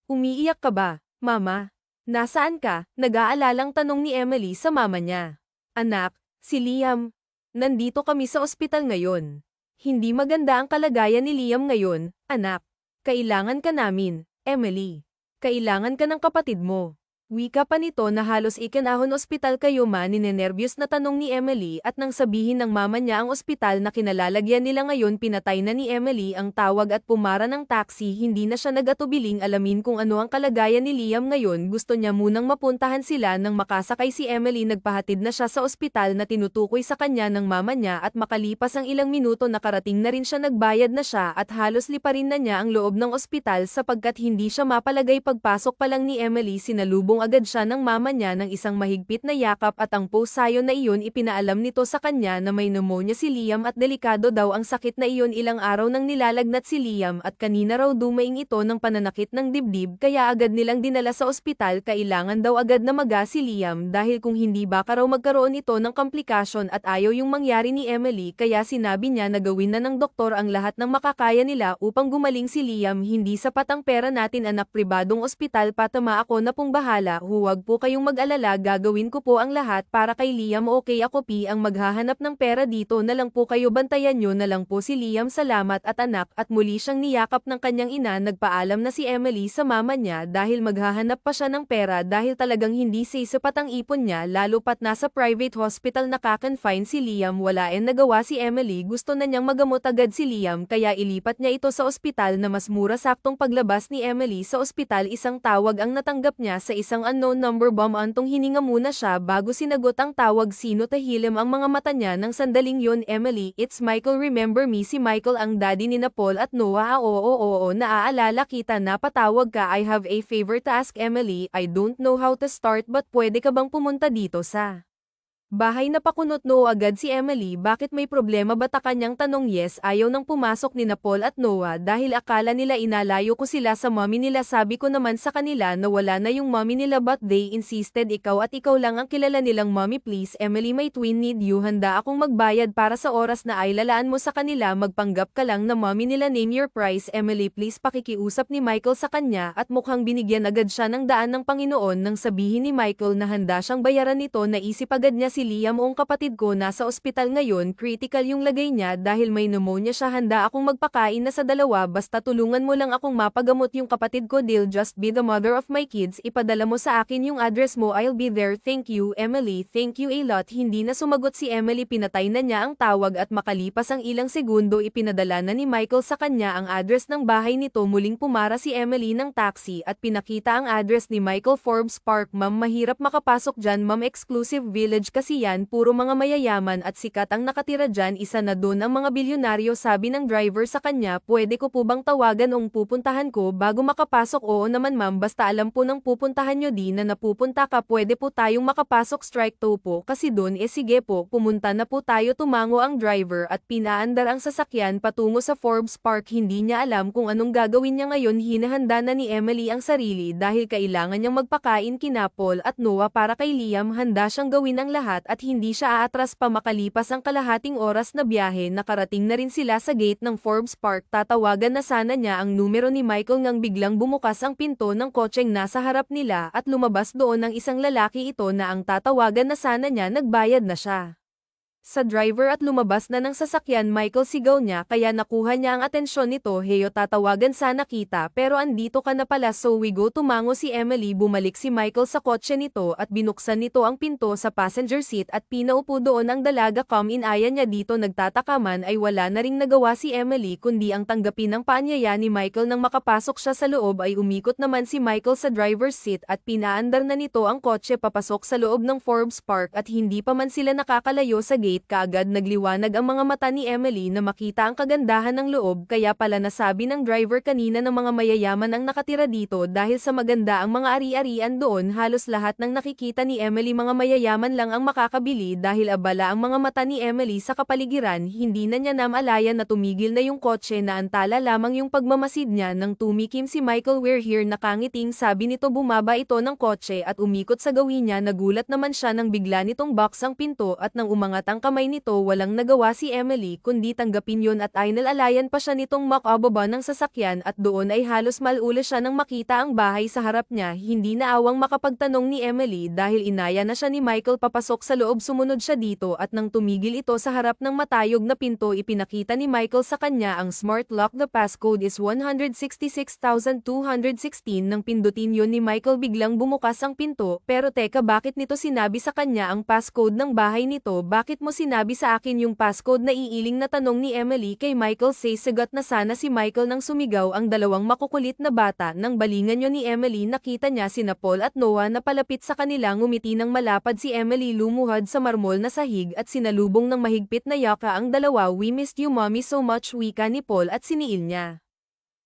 Umiiyak ka ba, mama? Nasaan ka? Nag-aalalang tanong ni Emily sa mama niya. Anak, si Liam. Nandito kami sa ospital ngayon. Hindi maganda ang kalagayan ni Liam ngayon, anak. Kailangan ka namin, Emily. Kailangan ka ng kapatid mo. Wika pa nito na halos ikinahon ospital kayo ninenerbiyos na tanong ni Emily at nang sabihin ng mama niya ang ospital na kinalalagyan nila ngayon pinatay na ni Emily ang tawag at pumara ng taxi hindi na siya nag-atubiling alamin kung ano ang kalagayan ni Liam ngayon gusto niya munang mapuntahan sila nang makasakay si Emily nagpahatid na siya sa ospital na tinutukoy sa kanya ng mama niya at makalipas ang ilang minuto nakarating na rin siya nagbayad na siya at halos liparin na niya ang loob ng ospital sapagkat hindi siya mapalagay pagpasok pa lang ni Emily sinalubong agad siya ng mama niya ng isang mahigpit na yakap at ang posayo na iyon ipinaalam nito sa kanya na may pneumonia si Liam at delikado daw ang sakit na iyon ilang araw nang nilalagnat si Liam at kanina raw dumaing ito ng pananakit ng dibdib kaya agad nilang dinala sa ospital kailangan daw agad na maga si Liam dahil kung hindi baka raw magkaroon ito ng komplikasyon at ayaw yung mangyari ni Emily kaya sinabi niya na gawin na ng doktor ang lahat ng makakaya nila upang gumaling si Liam hindi sapat ang pera natin anak pribadong ospital patama ako na pong bahala huwag po kayong mag-alala gagawin ko po ang lahat para kay Liam okay ako ang maghahanap ng pera dito na lang po kayo bantayan nyo na lang po si Liam salamat at anak at muli siyang niyakap ng kanyang ina nagpaalam na si Emily sa mama niya dahil maghahanap pa siya ng pera dahil talagang hindi sapat ang ipon niya lalo pat nasa private hospital nakakonfine si Liam wala nagawa si Emily gusto na niyang magamot agad si Liam kaya ilipat niya ito sa ospital na mas mura saktong paglabas ni Emily sa ospital isang tawag ang natanggap niya sa isang unknown number antong hininga muna siya bago sinagot ang tawag sino tahilem ang mga mata niya ng sandaling yon Emily it's Michael remember me si Michael ang daddy ni Paul at Noah oo naaalala kita napatawag ka I have a favor to ask Emily I don't know how to start but pwede ka bang pumunta dito sa bahay na pakunot no agad si Emily bakit may problema ba ta kanyang tanong yes ayaw nang pumasok ni Paul at Noah dahil akala nila inalayo ko sila sa mommy nila sabi ko naman sa kanila na wala na yung mommy nila but they insisted ikaw at ikaw lang ang kilala nilang mommy please Emily may twin need you handa akong magbayad para sa oras na ay lalaan mo sa kanila magpanggap ka lang na mommy nila name your price Emily please pakikiusap ni Michael sa kanya at mukhang binigyan agad siya ng daan ng Panginoon nang sabihin ni Michael na handa siyang bayaran nito naisip agad niya si Liam ang kapatid ko nasa ospital ngayon critical yung lagay niya dahil may pneumonia siya handa akong magpakain na sa dalawa basta tulungan mo lang akong mapagamot yung kapatid ko deal just be the mother of my kids ipadala mo sa akin yung address mo I'll be there thank you Emily thank you a lot hindi na sumagot si Emily pinatay na niya ang tawag at makalipas ang ilang segundo ipinadala na ni Michael sa kanya ang address ng bahay nito muling pumara si Emily ng taxi at pinakita ang address ni Michael Forbes Park ma'am mahirap makapasok dyan ma'am exclusive village kasi yan puro mga mayayaman at sikat ang nakatira dyan isa na doon ang mga bilyonaryo sabi ng driver sa kanya pwede ko po bang tawagan ang pupuntahan ko bago makapasok oo naman ma'am basta alam po ng pupuntahan nyo di na napupunta ka pwede po tayong makapasok strike 2 po kasi doon sige po pumunta na po tayo tumango ang driver at pinaandar ang sasakyan patungo sa Forbes Park hindi niya alam kung anong gagawin niya ngayon hinahanda na ni Emily ang sarili dahil kailangan niyang magpakain kina Paul at Noah para kay Liam handa siyang gawin ang lahat at hindi siya aatras pa makalipas ang kalahating oras na biyahe nakarating na rin sila sa gate ng Forbes Park tatawagan na sana niya ang numero ni Michael ngang biglang bumukas ang pinto ng kotseng nasa harap nila at lumabas doon ang isang lalaki ito na ang tatawagan na sana niya nagbayad na siya sa driver at lumabas na ng sasakyan Michael sigaw niya kaya nakuha niya ang atensyon nito heyo tatawagan sana kita pero andito ka na pala so we go tumango si Emily bumalik si Michael sa kotse nito at binuksan nito ang pinto sa passenger seat at pinaupo doon ang dalaga come in aya niya dito nagtataka man ay wala na ring nagawa si Emily kundi ang tanggapin ng paanyaya ni Michael nang makapasok siya sa loob ay umikot naman si Michael sa driver's seat at pinaandar na nito ang kotse papasok sa loob ng Forbes Park at hindi pa man sila nakakalayo sa gate kaagad nagliwanag ang mga mata ni Emily na makita ang kagandahan ng loob kaya pala nasabi ng driver kanina ng mga mayayaman ang nakatira dito dahil sa maganda ang mga ari-arian doon halos lahat ng nakikita ni Emily mga mayayaman lang ang makakabili dahil abala ang mga mata ni Emily sa kapaligiran hindi na niya namalayan na tumigil na yung kotse na antala lamang yung pagmamasid niya nang tumikim si Michael we're here nakangiting sabi nito bumaba ito ng kotse at umikot sa gawin niya nagulat naman siya nang bigla nitong box ang pinto at nang umangat ang kamay nito. Walang nagawa si Emily kundi tanggapin yun at ay nalalayan pa siya nitong makababa ng sasakyan at doon ay halos malula siya nang makita ang bahay sa harap niya. Hindi na awang makapagtanong ni Emily dahil inaya na siya ni Michael papasok sa loob. Sumunod siya dito at nang tumigil ito sa harap ng matayog na pinto, ipinakita ni Michael sa kanya ang smart lock. The passcode is 166,216. Nang pindutin yun ni Michael, biglang bumukas ang pinto. Pero teka, bakit nito sinabi sa kanya ang passcode ng bahay nito? Bakit mo sinabi sa akin yung passcode? Naiiling na tanong ni Emily kay Michael. Sagot na sana si Michael nang sumigaw ang dalawang makukulit na bata. Nang balingan yun ni Emily, nakita niya sina Paul at Noah na palapit sa kanila. Ngumiti ng malapad si Emily, lumuhad sa marmol na sahig at sinalubong ng mahigpit na yaka ang dalawa. We missed you mommy so much, wika ni Paul at siniil niya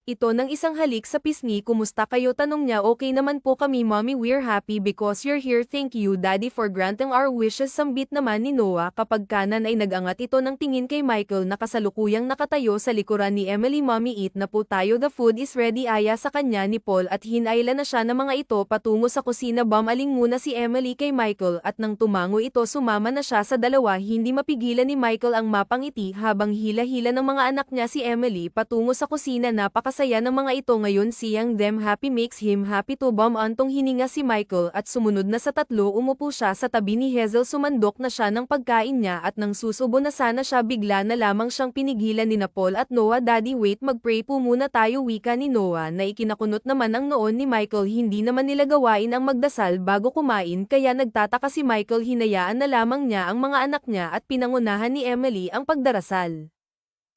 ito ng isang halik sa pisngi. Kumusta kayo? Tanong niya. Okay naman po kami mommy, we're happy because you're here. Thank you daddy for granting our wishes. Sambit naman ni Noah. Kapag kanan ay nagangat ito ng tingin kay Michael na kasalukuyang nakatayo sa likuran ni Emily. Mommy, eat na po tayo, the food is ready, aya sa kanya ni Paul at hinayla na siya ng mga ito patungo sa kusina. Bumaling muna si Emily kay Michael at nang tumango ito, sumama na siya sa dalawa. Hindi mapigilan ni Michael ang mapangiti habang hila-hila ng mga anak niya si Emily patungo sa kusina. Napakasaya ng mga ito ngayon, seeing them happy makes him happy to. Antong hininga si Michael at sumunod na sa tatlo. Umupo siya sa tabi ni Hazel. Sumandok na siya ng pagkain niya at nang susubo na sana siya, bigla na lamang siyang pinigilan ni Paul at Noah. Daddy, wait, mag-pray po muna tayo, wika ni Noah na ikinakunot naman ang noon ni Michael. Hindi naman nila gawain ang magdasal bago kumain kaya nagtataka si Michael. Hinayaan na lamang niya ang mga anak niya at pinangunahan ni Emily ang pagdarasal.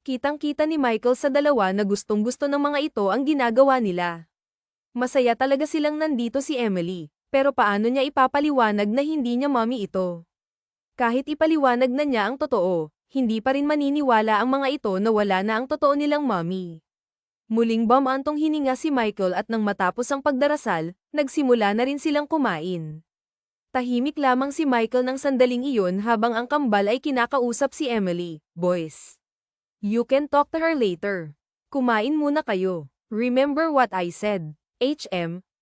Kitang-kita ni Michael sa dalawa na gustong-gusto ng mga ito ang ginagawa nila. Masaya talaga silang nandito si Emily, pero paano niya ipapaliwanag na hindi niya mommy ito? Kahit ipaliwanag na niya ang totoo, hindi pa rin maniniwala ang mga ito na wala na ang totoo nilang mommy. Muling antong hininga si Michael at nang matapos ang pagdarasal, nagsimula na rin silang kumain. Tahimik lamang si Michael ng sandaling iyon habang ang kambal ay kinakausap si Emily. Boys, you can talk to her later. Kumain muna kayo. Remember what I said.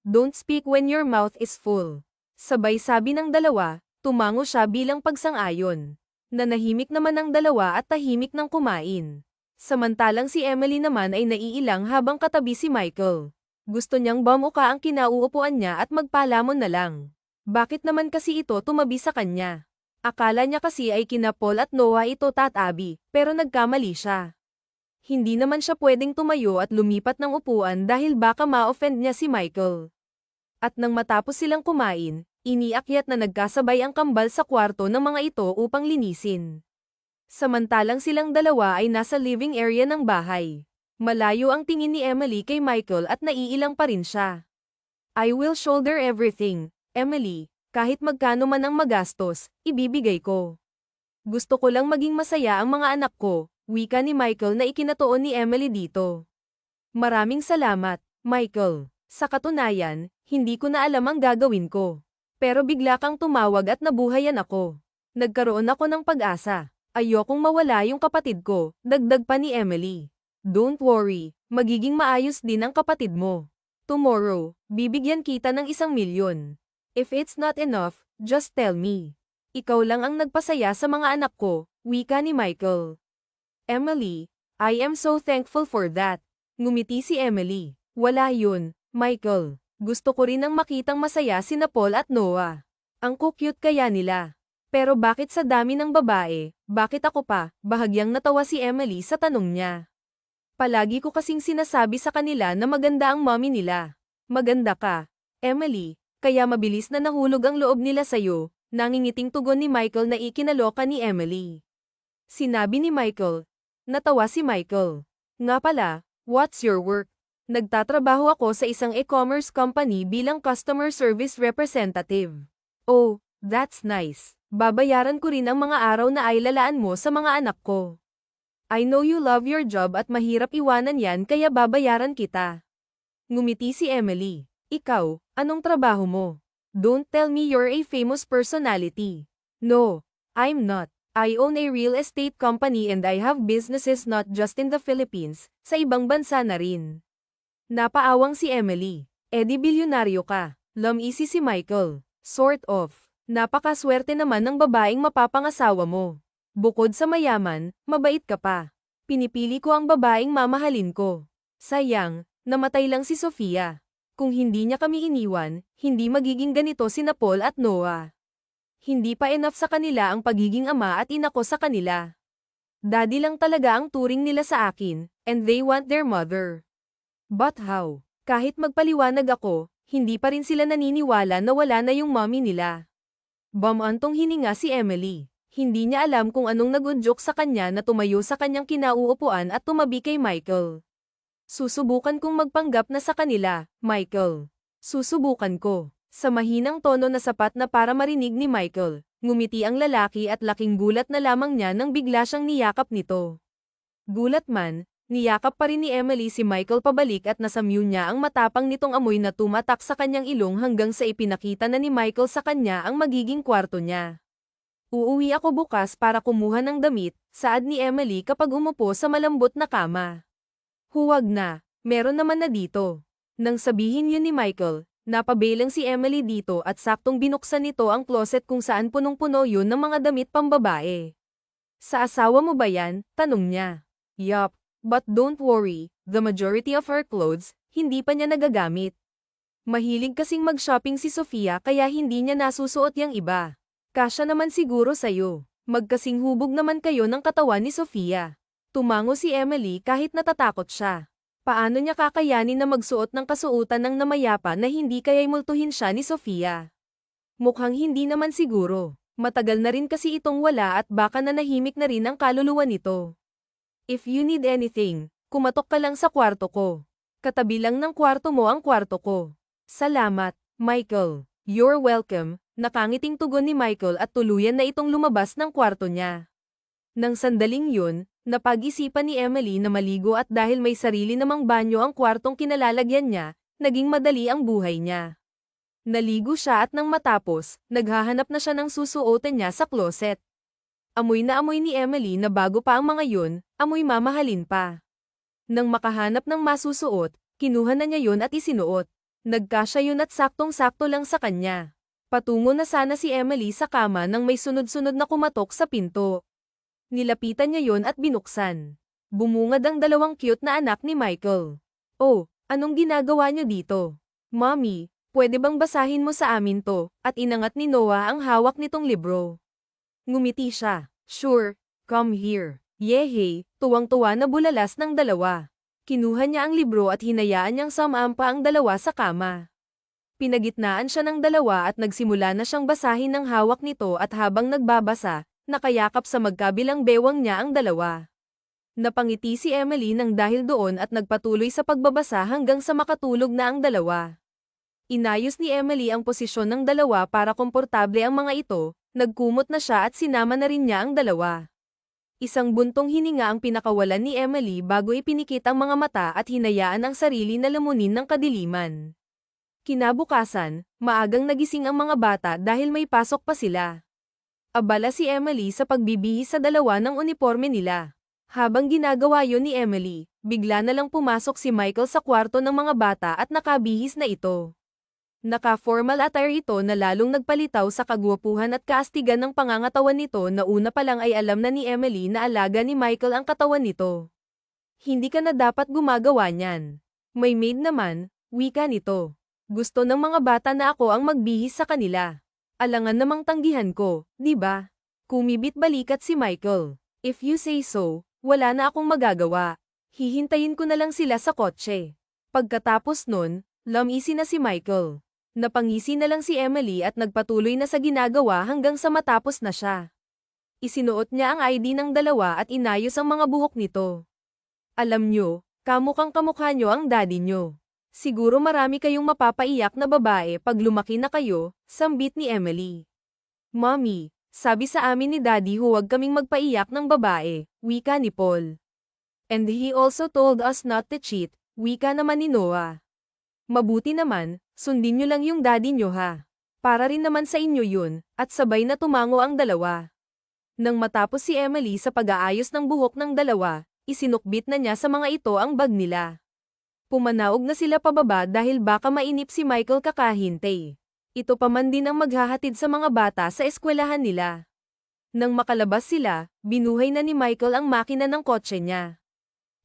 Don't speak when your mouth is full. Sabay sabi ng dalawa, tumango siya bilang pagsang-ayon. Nanahimik naman ang dalawa at tahimik ng kumain. Samantalang si Emily naman ay naiilang habang katabi si Michael. Gusto niyang bumuka ang kinauupuan niya at magpalamon na lang. Bakit naman kasi ito tumabi sa kanya? Akala niya kasi ay kina Paul at Noah ito tatabi, pero nagkamali siya. Hindi naman siya pwedeng tumayo at lumipat ng upuan dahil baka ma-offend niya si Michael. At nang matapos silang kumain, iniakyat na nagkasabay ang kambal sa kwarto ng mga ito upang linisin. Samantalang silang dalawa ay nasa living area ng bahay. Malayo ang tingin ni Emily kay Michael at naiilang pa rin siya. I will shoulder everything, Emily. Kahit magkano man ang magastos, ibibigay ko. Gusto ko lang maging masaya ang mga anak ko, wika ni Michael na ikinatuon ni Emily dito. Maraming salamat, Michael. Sa katunayan, hindi ko na alam ang gagawin ko. Pero bigla kang tumawag at nabuhayan ako. Nagkaroon ako ng pag-asa. Ayokong mawala yung kapatid ko, dagdag pa ni Emily. Don't worry, magiging maayos din ang kapatid mo. Tomorrow, bibigyan kita ng 1,000,000. If it's not enough, just tell me. Ikaw lang ang nagpasaya sa mga anak ko, wika ni Michael. Emily, I am so thankful for that. Ngumiti si Emily. Wala yun, Michael. Gusto ko rin ang makitang masaya sina Paul at Noah. Ang cute kaya nila. Pero bakit sa dami ng babae, bakit ako pa? Bahagyang natawa si Emily sa tanong niya. Palagi ko kasing sinasabi sa kanila na maganda ang mommy nila. Maganda ka, Emily. Kaya mabilis na nahulog ang loob nila sa'yo, nangingiting tugon ni Michael na ikinaloka ni Emily. Sinabi ni Michael. Natawa si Michael. Nga pala, what's your work? Nagtatrabaho ako sa isang e-commerce company bilang customer service representative. Oh, that's nice. Babayaran ko rin ang mga araw na ay lalaan mo sa mga anak ko. I know you love your job at mahirap iwanan yan kaya babayaran kita. Ngumiti si Emily. Ikaw, anong trabaho mo? Don't tell me you're a famous personality. No, I'm not. I own a real estate company and I have businesses not just in the Philippines, sa ibang bansa na rin. Napaawang si Emily. Di bilyonaryo ka. Lamisi si Michael. Sort of. Napakaswerte naman ng babaeng mapapangasawa mo. Bukod sa mayaman, mabait ka pa. Pinipili ko ang babaeng mamahalin ko. Sayang, namatay lang si Sofia. Kung hindi niya kami iniwan, hindi magiging ganito sina Paul at Noah. Hindi pa enough sa kanila ang pagiging ama at ina ko sa kanila. Daddy lang talaga ang turing nila sa akin, and they want their mother. But how? Kahit magpaliwanag ako, hindi pa rin sila naniniwala na wala na yung mommy nila. Bumantong hininga si Emily. Hindi niya alam kung anong nagunjok sa kanya na tumayo sa kanyang kinauupuan at tumabi kay Michael. Susubukan kong magpanggap na sa kanila, Michael. Susubukan ko. Sa mahinang tono na sapat na para marinig ni Michael, ngumiti ang lalaki at laking gulat na lamang niya nang bigla siyang niyakap nito. Gulat man, niyakap pa rin ni Emily si Michael pabalik at nasamyu niya ang matapang nitong amoy na tumatak sa kanyang ilong hanggang sa ipinakita na ni Michael sa kanya ang magiging kwarto niya. Uuwi ako bukas para kumuha ng damit, saad ni Emily kapag umupo sa malambot na kama. Huwag na, meron naman na dito. Nang sabihin yun ni Michael, napabelang si Emily dito at saktong binuksan nito ang closet kung saan punong-puno yun ng mga damit pambabae. Sa asawa mo ba yan? Tanong niya. Yup, but don't worry, the majority of her clothes, hindi pa niya nagagamit. Mahilig kasing mag-shopping si Sofia kaya hindi niya nasusuot yang iba. Kasya naman siguro sa'yo. Magkasing hubog naman kayo ng katawan ni Sofia. Tumango si Emily kahit natatakot siya. Paano niya kakayanin na magsuot ng kasuotan ng namayapa na hindi kaya'y multuhin siya ni Sofia? Mukhang hindi naman siguro. Matagal na rin kasi itong wala at baka nanahimik na rin ang kaluluwa nito. If you need anything, kumatok ka lang sa kwarto ko. Katabi lang ng kwarto mo ang kwarto ko. Salamat, Michael. You're welcome. Nakangiting tugon ni Michael at tuluyan na itong lumabas ng kwarto niya. Nang sandaling yun, napag-isipan ni Emily na maligo at dahil may sarili namang banyo ang kwartong kinalalagyan niya, naging madali ang buhay niya. Naligo siya at nang matapos, naghahanap na siya ng susuotan niya sa closet. Amoy na amoy ni Emily na bago pa ang mga yun, amoy mamahalin pa. Nang makahanap ng masusuot, kinuha na niya yun at isinuot. Nagkasya yun at saktong-sakto lang sa kanya. Patungo na sana si Emily sa kama nang may sunod-sunod na kumatok sa pinto. Nilapitan niya yon at binuksan. Bumungad ang dalawang cute na anak ni Michael. Oh, anong ginagawa niyo dito? Mommy, pwede bang basahin mo sa amin to? At inangat ni Noah ang hawak nitong libro. Ngumiti siya. Sure, come here. Yehey, tuwang-tuwa na bulalas ng dalawa. Kinuha niya ang libro at hinayaan niyang samampa ang dalawa sa kama. Pinagitnaan siya ng dalawa at nagsimula na siyang basahin ng hawak nito at habang nagbabasa, nakayakap sa magkabilang bewang niya ang dalawa. Napangiti si Emily nang dahil doon at nagpatuloy sa pagbabasa hanggang sa makatulog na ang dalawa. Inayos ni Emily ang posisyon ng dalawa para komportable ang mga ito, nagkumot na siya at sinama na rin niya ang dalawa. Isang buntong hininga ang pinakawalan ni Emily bago ipinikit ang mga mata at hinayaan ang sarili na lamunin ng kadiliman. Kinabukasan, maagang nagising ang mga bata dahil may pasok pa sila. Abala si Emily sa pagbibihis sa dalawa ng uniforme nila. Habang ginagawa yon ni Emily, bigla na lang pumasok si Michael sa kwarto ng mga bata at nakabihis na ito. Naka-formal attire ito na lalong nagpalitaw sa kagwapuhan at kaastigan ng pangangatawan nito na una pa lang ay alam na ni Emily na alaga ni Michael ang katawan nito. Hindi ka na dapat gumagawa niyan. May maid naman, wika nito. Gusto ng mga bata na ako ang magbihis sa kanila. Alangan namang tanggihan ko, di ba? Kumibit balikat si Michael. If you say so, wala na akong magagawa. Hihintayin ko na lang sila sa kotse. Pagkatapos nun, lamisi na si Michael. Napangisi na lang si Emily at nagpatuloy na sa ginagawa hanggang sa matapos na siya. Isinuot niya ang ID ng dalawa at inayos ang mga buhok nito. Alam nyo, kamukhang kamukha nyo ang daddy nyo. Siguro marami kayong mapapaiyak na babae pag lumaki na kayo, sambit ni Emily. Mommy, sabi sa amin ni Daddy huwag kaming magpaiyak ng babae, wika ni Paul. And he also told us not to cheat, wika naman ni Noah. Mabuti naman, sundin nyo lang yung daddy nyo ha. Para rin naman sa inyo yun, at sabay na tumango ang dalawa. Nang matapos si Emily sa pag-aayos ng buhok ng dalawa, isinukbit na niya sa mga ito ang bag nila. Pumanaog na sila pababa dahil baka mainip si Michael kakahintay. Ito pa man din ang maghahatid sa mga bata sa eskwelahan nila. Nang makalabas sila, binuhay na ni Michael ang makina ng kotse niya.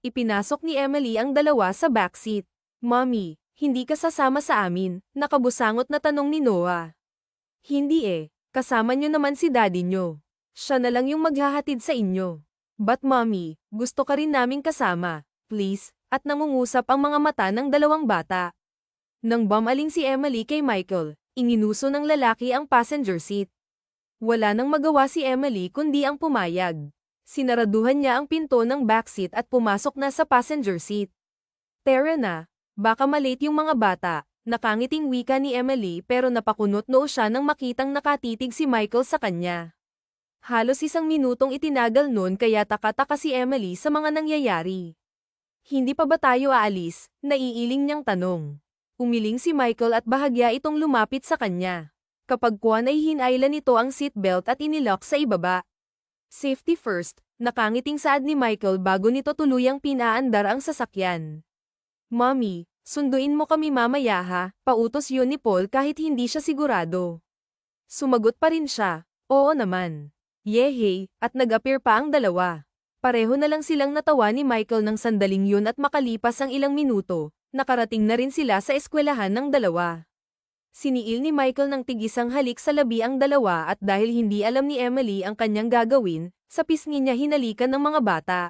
Ipinasok ni Emily ang dalawa sa backseat. Mommy, hindi ka sasama sa amin, nakabusangot na tanong ni Noah. Hindi kasama nyo naman si daddy nyo. Siya na lang yung maghahatid sa inyo. But mommy, gusto ka rin naming kasama, please, at nangungusap ang mga mata ng dalawang bata. Nang bumaling si Emily kay Michael, inginuso ng lalaki ang passenger seat. Wala nang magawa si Emily kundi ang pumayag. Sinaraduhan niya ang pinto ng backseat at pumasok na sa passenger seat. Tara na, baka malate yung mga bata, nakangiting wika ni Emily pero napakunot noo siya nang makitang nakatitig si Michael sa kanya. Halos 1 minutong itinagal nun kaya taka-taka si Emily sa mga nangyayari. Hindi pa ba tayo aalis? Naiiling niyang tanong. Umiling si Michael at bahagya itong lumapit sa kanya. Kapag kuwan ay hinailan nito ang seatbelt at inilock sa ibaba. Safety first, nakangiting saad ni Michael bago nito tuluyang pinaandar ang sasakyan. Mommy, sunduin mo kami mamaya ha, pautos yun ni Paul kahit hindi siya sigurado. Sumagot pa rin siya, oo naman. Yehey, at nag-appear pa ang dalawa. Pareho na lang silang natawa ni Michael ng sandaling yun at makalipas ang ilang minuto, nakarating na rin sila sa eskwelahan ng dalawa. Siniil ni Michael ng tigisang halik sa labi ang dalawa at dahil hindi alam ni Emily ang kanyang gagawin, sa pisngi niya hinalikan ng mga bata.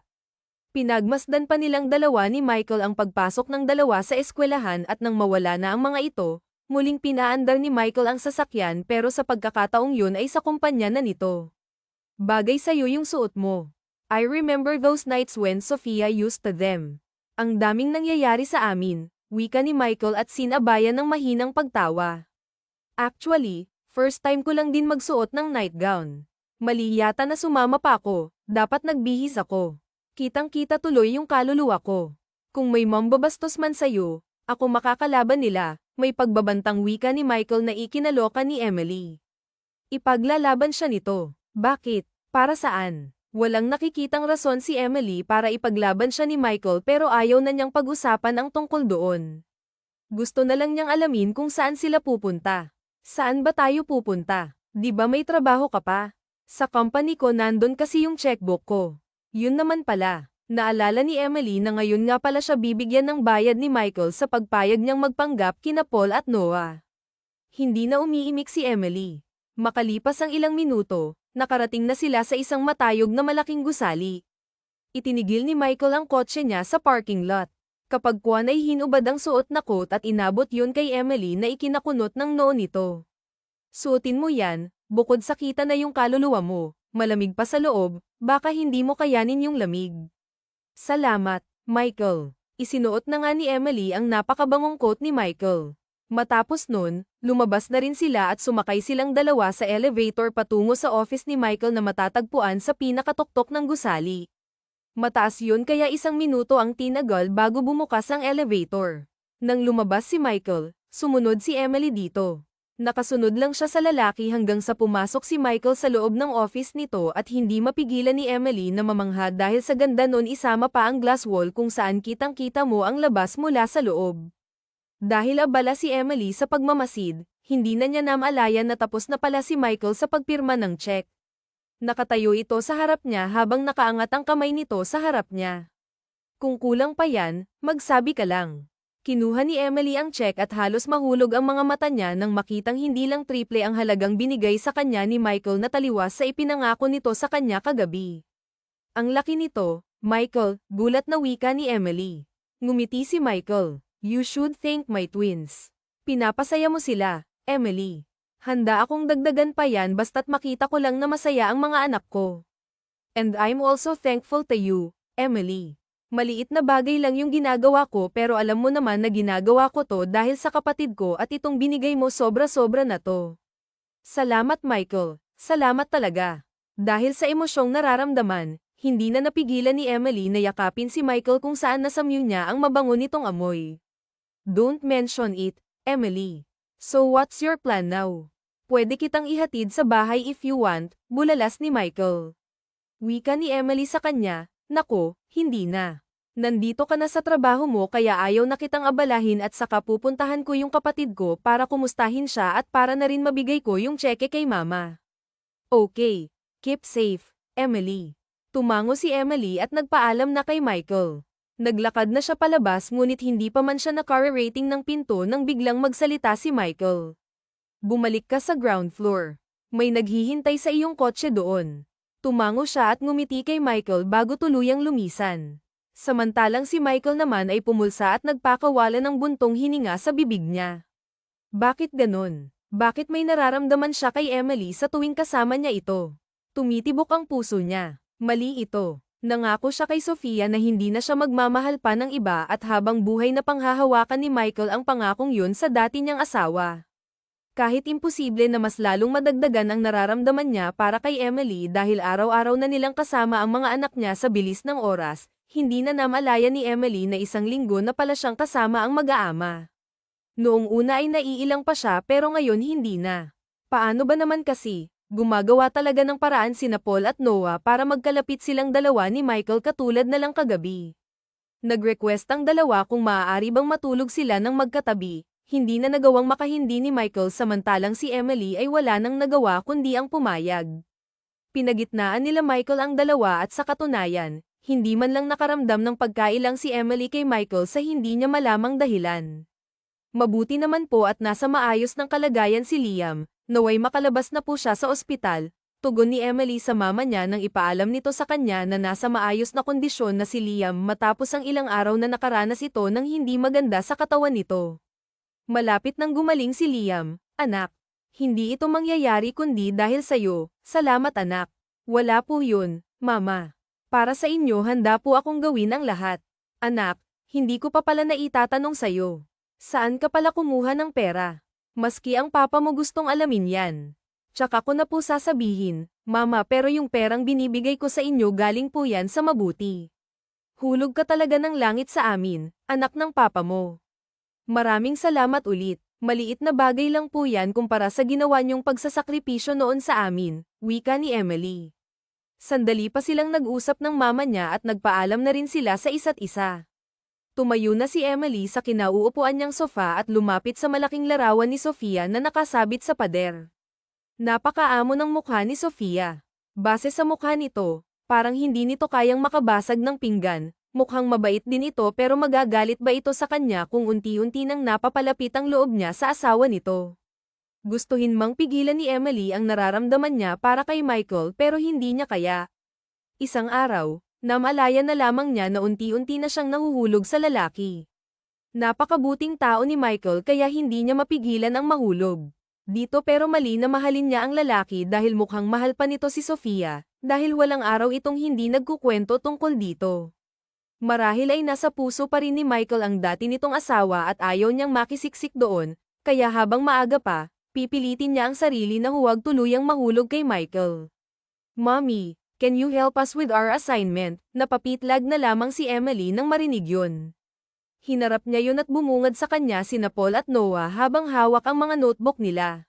Pinagmasdan pa nilang dalawa ni Michael ang pagpasok ng dalawa sa eskwelahan at nang mawala na ang mga ito, muling pinaandar ni Michael ang sasakyan pero sa pagkakataong yun ay sa kumpanya na nito. Bagay sa'yo yung suot mo. I remember those nights when Sophia used to them. Ang daming nangyayari sa amin, wika ni Michael at sinabayan ng mahinang pagtawa. Actually, first time ko lang din magsuot ng nightgown. Mali yata na sumama pa ako, dapat nagbihis ako. Kitang-kita tuloy yung kaluluwa ko. Kung may mambabastos man sa'yo, ako makakalaban nila, may pagbabantang wika ni Michael na ikinaloka ni Emily. Ipaglalaban siya nito. Bakit? Para saan? Walang nakikitang rason si Emily para ipaglaban siya ni Michael pero ayaw na niyang pag-usapan ang tungkol doon. Gusto na lang niyang alamin kung saan sila pupunta. Saan ba tayo pupunta? Di ba may trabaho ka pa? Sa company ko nandun kasi yung checkbook ko. Yun naman pala. Naalala ni Emily na ngayon nga pala siya bibigyan ng bayad ni Michael sa pagpayag niyang magpanggap kina Paul at Noah. Hindi na umiimik si Emily. Makalipas ang ilang minuto, nakarating na sila sa isang matayog na malaking gusali. Itinigil ni Michael ang kotse niya sa parking lot. Kapag kuwan ay hinubad ang suot na coat at inabot yun kay Emily na ikinakunot ng noo nito. Suotin mo yan, bukod sa kita na yung kaluluwa mo, malamig pa sa loob, baka hindi mo kayanin yung lamig. Salamat, Michael. Isinuot na nga ni Emily ang napakabangong coat ni Michael. Matapos nun, lumabas na rin sila at sumakay silang dalawa sa elevator patungo sa office ni Michael na matatagpuan sa pinakatuktok ng gusali. Mataas yun kaya 1 minuto ang tinagal bago bumukas ang elevator. Nang lumabas si Michael, sumunod si Emily dito. Nakasunod lang siya sa lalaki hanggang sa pumasok si Michael sa loob ng office nito at hindi mapigilan ni Emily na mamangha dahil sa ganda nun isama pa ang glass wall kung saan kitang-kita mo ang labas mula sa loob. Dahil abala si Emily sa pagmamasid, hindi na niya namalayan na tapos na pala si Michael sa pagpirma ng check. Nakatayo ito sa harap niya habang nakaangat ang kamay nito sa harap niya. Kung kulang pa yan, magsabi ka lang. Kinuha ni Emily ang check at halos mahulog ang mga mata niya nang makitang hindi lang triple ang halagang binigay sa kanya ni Michael na taliwas sa ipinangako nito sa kanya kagabi. Ang laki nito, Michael, gulat na wika ni Emily. Ngumiti si Michael. You should thank my twins. Pinapasaya mo sila, Emily. Handa akong dagdagan pa yan basta't makita ko lang na masaya ang mga anak ko. And I'm also thankful to you, Emily. Maliit na bagay lang yung ginagawa ko pero alam mo naman na ginagawa ko to dahil sa kapatid ko at itong binigay mo sobra-sobra na to. Salamat Michael, salamat talaga. Dahil sa emosyong nararamdaman, hindi na napigilan ni Emily na yakapin si Michael kung saan nasamyo niya ang mabango nitong amoy. Don't mention it, Emily. So what's your plan now? Pwede kitang ihatid sa bahay if you want, bulalas ni Michael. Wika ni Emily sa kanya, nako, hindi na. Nandito ka na sa trabaho mo kaya ayaw na kitang abalahin at saka pupuntahan ko yung kapatid ko para kumustahin siya at para na rin mabigay ko yung cheque kay mama. Okay. Keep safe, Emily. Tumango si Emily at nagpaalam na kay Michael. Naglakad na siya palabas ngunit hindi pa man siya nakara-rating ng pinto nang biglang magsalita si Michael. Bumalik ka sa ground floor. May naghihintay sa iyong kotse doon. Tumango siya at ngumiti kay Michael bago tuluyang lumisan. Samantalang si Michael naman ay pumulsa at nagpakawala ng buntong hininga sa bibig niya. Bakit ganon? Bakit may nararamdaman siya kay Emily sa tuwing kasama niya ito? Tumitibok ang puso niya. Mali ito. Nangako siya kay Sofia na hindi na siya magmamahal pa ng iba at habang buhay na panghahawakan ni Michael ang pangakong yun sa dati niyang asawa. Kahit imposible na mas lalong madagdagan ang nararamdaman niya para kay Emily dahil araw-araw na nilang kasama ang mga anak niya sa bilis ng oras, hindi na namalaya ni Emily na 1 linggo na pala siyang kasama ang mag-aama. Noong una ay naiilang pa siya pero ngayon hindi na. Paano ba naman kasi? Gumagawa talaga ng paraan sina Paul at Noah para magkalapit silang dalawa ni Michael katulad na lang kagabi. Nag-request ang dalawa kung maaari bang matulog sila ng magkatabi. Hindi na nagawang makahindi ni Michael samantalang si Emily ay wala nang nagawa kundi ang pumayag. Pinagitnaan nila Michael ang dalawa at sa katunayan, hindi man lang nakaramdam ng pagkailang si Emily kay Michael sa hindi niya malamang dahilan. Mabuti naman po at nasa maayos ng kalagayan si Liam, naway makalabas na po siya sa ospital. Tugon ni Emily sa mama niya nang ipaalam nito sa kanya na nasa maayos na kondisyon na si Liam matapos ang ilang araw na nakaranas ito ng hindi maganda sa katawan nito. Malapit nang gumaling si Liam, anak. Hindi ito mangyayari kundi dahil sa'yo, salamat anak. Wala po yun, mama. Para sa inyo handa po akong gawin ang lahat. Anak, hindi ko pa pala naitatanong sa'yo. Saan ka pala kumuha ng pera? Maski ang papa mo gustong alamin yan. Tsaka ko na po sasabihin, mama pero yung perang binibigay ko sa inyo galing po yan sa mabuti. Hulog ka talaga ng langit sa amin, anak ng papa mo. Maraming salamat ulit, maliit na bagay lang po yan kumpara sa ginawa niyong pagsasakripisyo noon sa amin, wika ni Emily. Sandali pa silang nag-usap ng mama niya at nagpaalam na rin sila sa isa't isa. Tumayo na si Emily sa kinauupuan niyang sofa at lumapit sa malaking larawan ni Sofia na nakasabit sa pader. Napakaamo ng mukha ni Sofia. Base sa mukha nito, parang hindi nito kayang makabasag ng pinggan. Mukhang mabait din ito pero magagalit ba ito sa kanya kung unti-unti nang napapalapit ang loob niya sa asawa nito. Gustuhin mang pigilan ni Emily ang nararamdaman niya para kay Michael pero hindi niya kaya. Isang araw, namalaya na lamang niya na unti-unti na siyang nahuhulog sa lalaki. Napakabuting tao ni Michael kaya hindi niya mapigilan ang mahulog dito pero mali na mahalin niya ang lalaki dahil mukhang mahal pa nito si Sofia dahil walang araw itong hindi nagkukwento tungkol dito. Marahil ay nasa puso pa rin ni Michael ang dati nitong asawa at ayaw niyang makisiksik doon, kaya habang maaga pa, pipilitin niya ang sarili na huwag tuluyang mahulog kay Michael. Mommy, can you help us with our assignment? Napapitlag na lamang si Emily nang marinig yun. Hinarap niya yun at bumungad sa kanya sina Paul at Noah habang hawak ang mga notebook nila.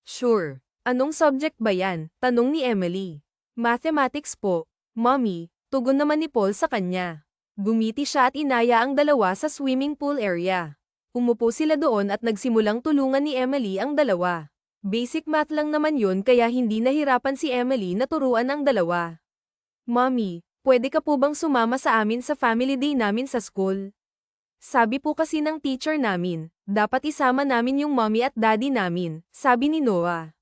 Sure. Anong subject ba yan? Tanong ni Emily. Mathematics po, Mommy, tugon naman ni Paul sa kanya. Gumiti siya at inaya ang dalawa sa swimming pool area. Umupo sila doon at nagsimulang tulungan ni Emily ang dalawa. Basic math lang naman yun kaya hindi nahirapan si Emily na turuan ang dalawa. Mommy, pwede ka po bang sumama sa amin sa family day namin sa school? Sabi po kasi ng teacher namin, dapat isama namin yung mommy at daddy namin, sabi ni Noah.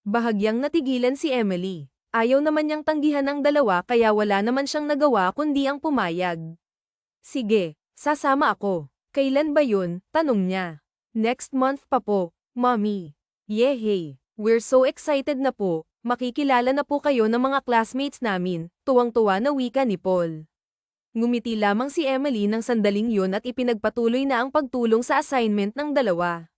Bahagyang natigilan si Emily. Ayaw naman niyang tanggihan ang dalawa kaya wala naman siyang nagawa kundi ang pumayag. Sige, sasama ako. Kailan ba yun? Tanong niya. Next month pa po, Mommy. Yehey, we're so excited na po. Makikilala na po kayo ng mga classmates namin, tuwang-tuwa na wika ni Paul. Ngumiti lamang si Emily ng sandaling yun at ipinagpatuloy na ang pagtulong sa assignment ng dalawa.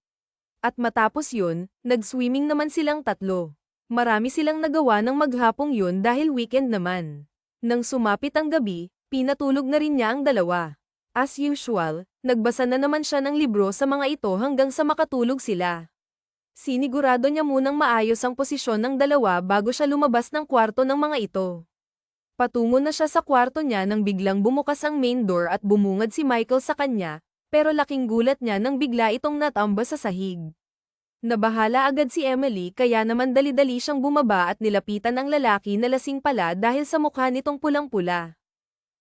At matapos yun, nag-swimming naman silang tatlo. Marami silang nagawa ng maghapong yun dahil weekend naman. Nang sumapit ang gabi, pinatulog na rin niya ang dalawa. As usual, nagbasa na naman siya ng libro sa mga ito hanggang sa makatulog sila. Sinigurado niya munang maayos ang posisyon ng dalawa bago siya lumabas ng kwarto ng mga ito. Patungo na siya sa kwarto niya nang biglang bumukas ang main door at bumungad si Michael sa kanya, pero laking gulat niya nang bigla itong natamba sa sahig. Nabahala agad si Emily kaya naman dali-dali siyang bumaba at nilapitan ang lalaki na lasing pala dahil sa mukha nitong pulang-pula.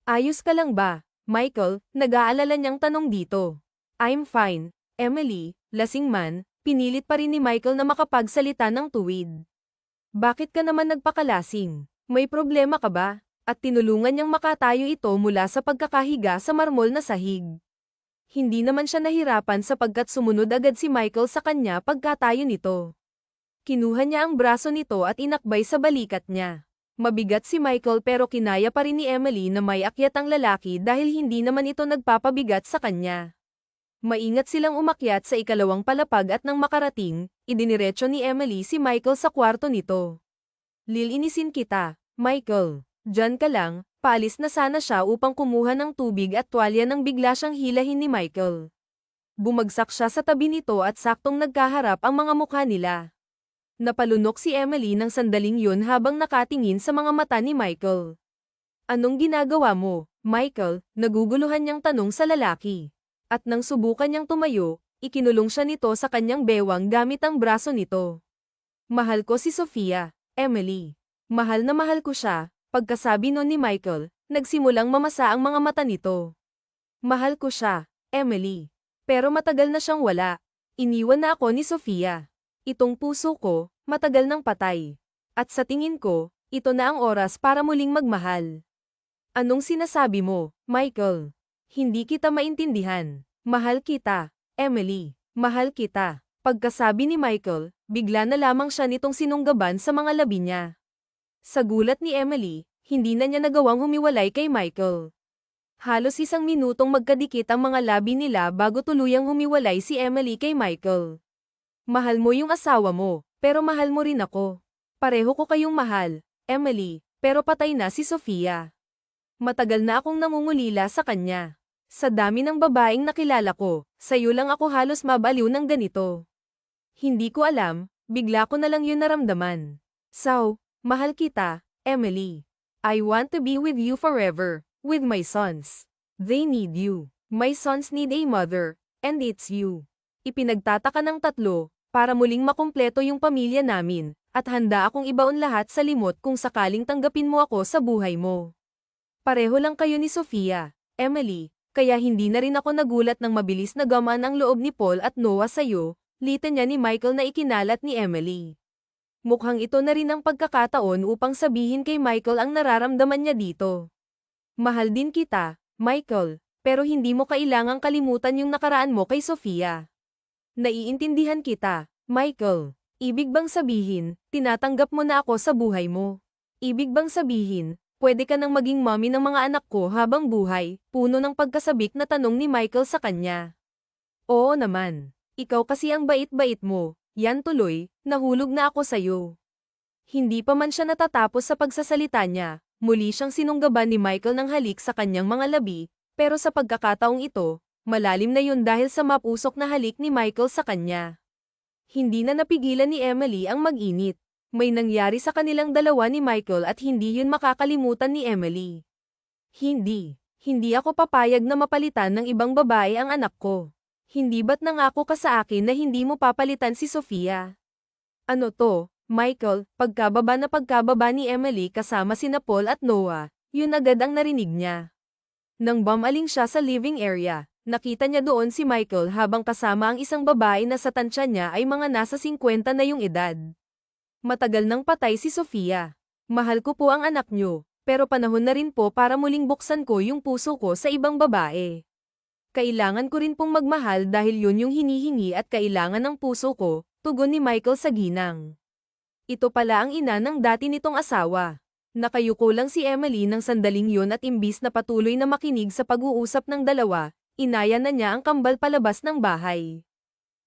Ayos ka lang ba, Michael? Nag-aalala niyang tanong dito. I'm fine, Emily. Lasing man, pinilit pa rin ni Michael na makapagsalita ng tuwid. Bakit ka naman nagpakalasing? May problema ka ba? At tinulungan niyang makatayo ito mula sa pagkakahiga sa marmol na sahig. Hindi naman siya nahirapan sapagkat sumunod agad si Michael sa kanya pagkatayo nito. Kinuha niya ang braso nito at inakbay sa balikat niya. Mabigat si Michael pero kinaya pa rin ni Emily na may akyat ang lalaki dahil hindi naman ito nagpapabigat sa kanya. Maingat silang umakyat sa ikalawang palapag at nang makarating, idiniretso ni Emily si Michael sa kwarto nito. Lilinisin kita, Michael. Diyan ka lang. Paalis na sana siya upang kumuha ng tubig at tuwalya nang bigla siyang hilahin ni Michael. Bumagsak siya sa tabi nito at saktong nagkaharap ang mga mukha nila. Napalunok si Emily ng sandaling yun habang nakatingin sa mga mata ni Michael. Anong ginagawa mo, Michael? Naguguluhan niyang tanong sa lalaki. At nang subukan niyang tumayo, ikinulong siya nito sa kanyang bewang gamit ang braso nito. Mahal ko si Sofia, Emily. Mahal na mahal ko siya. Pagkasabi nun ni Michael, nagsimulang mamasa ang mga mata nito. Mahal ko siya, Emily. Pero matagal na siyang wala. Iniwan na ako ni Sofia. Itong puso ko, matagal nang patay. At sa tingin ko, ito na ang oras para muling magmahal. Anong sinasabi mo, Michael? Hindi kita maintindihan. Mahal kita, Emily. Mahal kita. Pagkasabi ni Michael, bigla na lamang siya nitong sinunggaban sa mga labi niya. Sa gulat ni Emily, hindi na niya nagawang humiwalay kay Michael. Halos 1 minutong magkadikit ang mga labi nila bago tuluyang humiwalay si Emily kay Michael. Mahal mo yung asawa mo, pero mahal mo rin ako. Pareho ko kayong mahal, Emily, pero patay na si Sofia. Matagal na akong nangungulila sa kanya. Sa dami ng babaeng nakilala ko, sa'yo lang ako halos mabaliw ng ganito. Hindi ko alam, bigla ko na lang yun naramdaman. So, mahal kita, Emily. I want to be with you forever, with my sons. They need you. My sons need a mother, and it's you. Ipinagtataka ng tatlo, para muling makumpleto yung pamilya namin, at handa akong ibaon lahat sa limot kung sakaling tanggapin mo ako sa buhay mo. Pareho lang kayo ni Sofia, Emily, kaya hindi na rin ako nagulat nang mabilis na gamaan ang loob ni Paul at Noah sa'yo, lita niya ni Michael na ikinalat ni Emily. Mukhang ito na rin ang pagkakataon upang sabihin kay Michael ang nararamdaman niya dito. Mahal din kita, Michael, pero hindi mo kailangang kalimutan yung nakaraan mo kay Sofia. Naiintindihan kita, Michael. Ibig bang sabihin, tinatanggap mo na ako sa buhay mo? Ibig bang sabihin, pwede ka nang maging mommy ng mga anak ko habang buhay? Puno ng pagkasabik na tanong ni Michael sa kanya. Oo naman. Ikaw kasi ang bait-bait mo. Yan tuloy, nahulog na ako sa'yo. Hindi pa man siya natatapos sa pagsasalita niya, muli siyang sinunggaban ni Michael ng halik sa kanyang mga labi, pero sa pagkakataong ito, malalim na yun dahil sa mapusok na halik ni Michael sa kanya. Hindi na napigilan ni Emily ang mag-init. May nangyari sa kanilang dalawa ni Michael at hindi yun makakalimutan ni Emily. Hindi ako papayag na mapalitan ng ibang babae ang anak ko. Hindi ba't nangako ka sa akin na hindi mo papalitan si Sofia? Ano to, Michael? Pagkababa ni Emily kasama sina Paul at Noah, yun agad ang narinig niya. Nang bumaling siya sa living area, nakita niya doon si Michael habang kasama ang isang babae na sa tansya niya ay mga nasa 50 na yung edad. Matagal nang patay si Sofia. Mahal ko po ang anak niyo, pero panahon na rin po para muling buksan ko yung puso ko sa ibang babae. Kailangan ko rin pong magmahal dahil yun yung hinihingi at kailangan ng puso ko, tugon ni Michael sa ginang. Ito pala ang ina ng dati nitong asawa. Nakayuko lang si Emily ng sandaling yun at imbis na patuloy na makinig sa pag-uusap ng dalawa, inaya na niya ang kambal palabas ng bahay.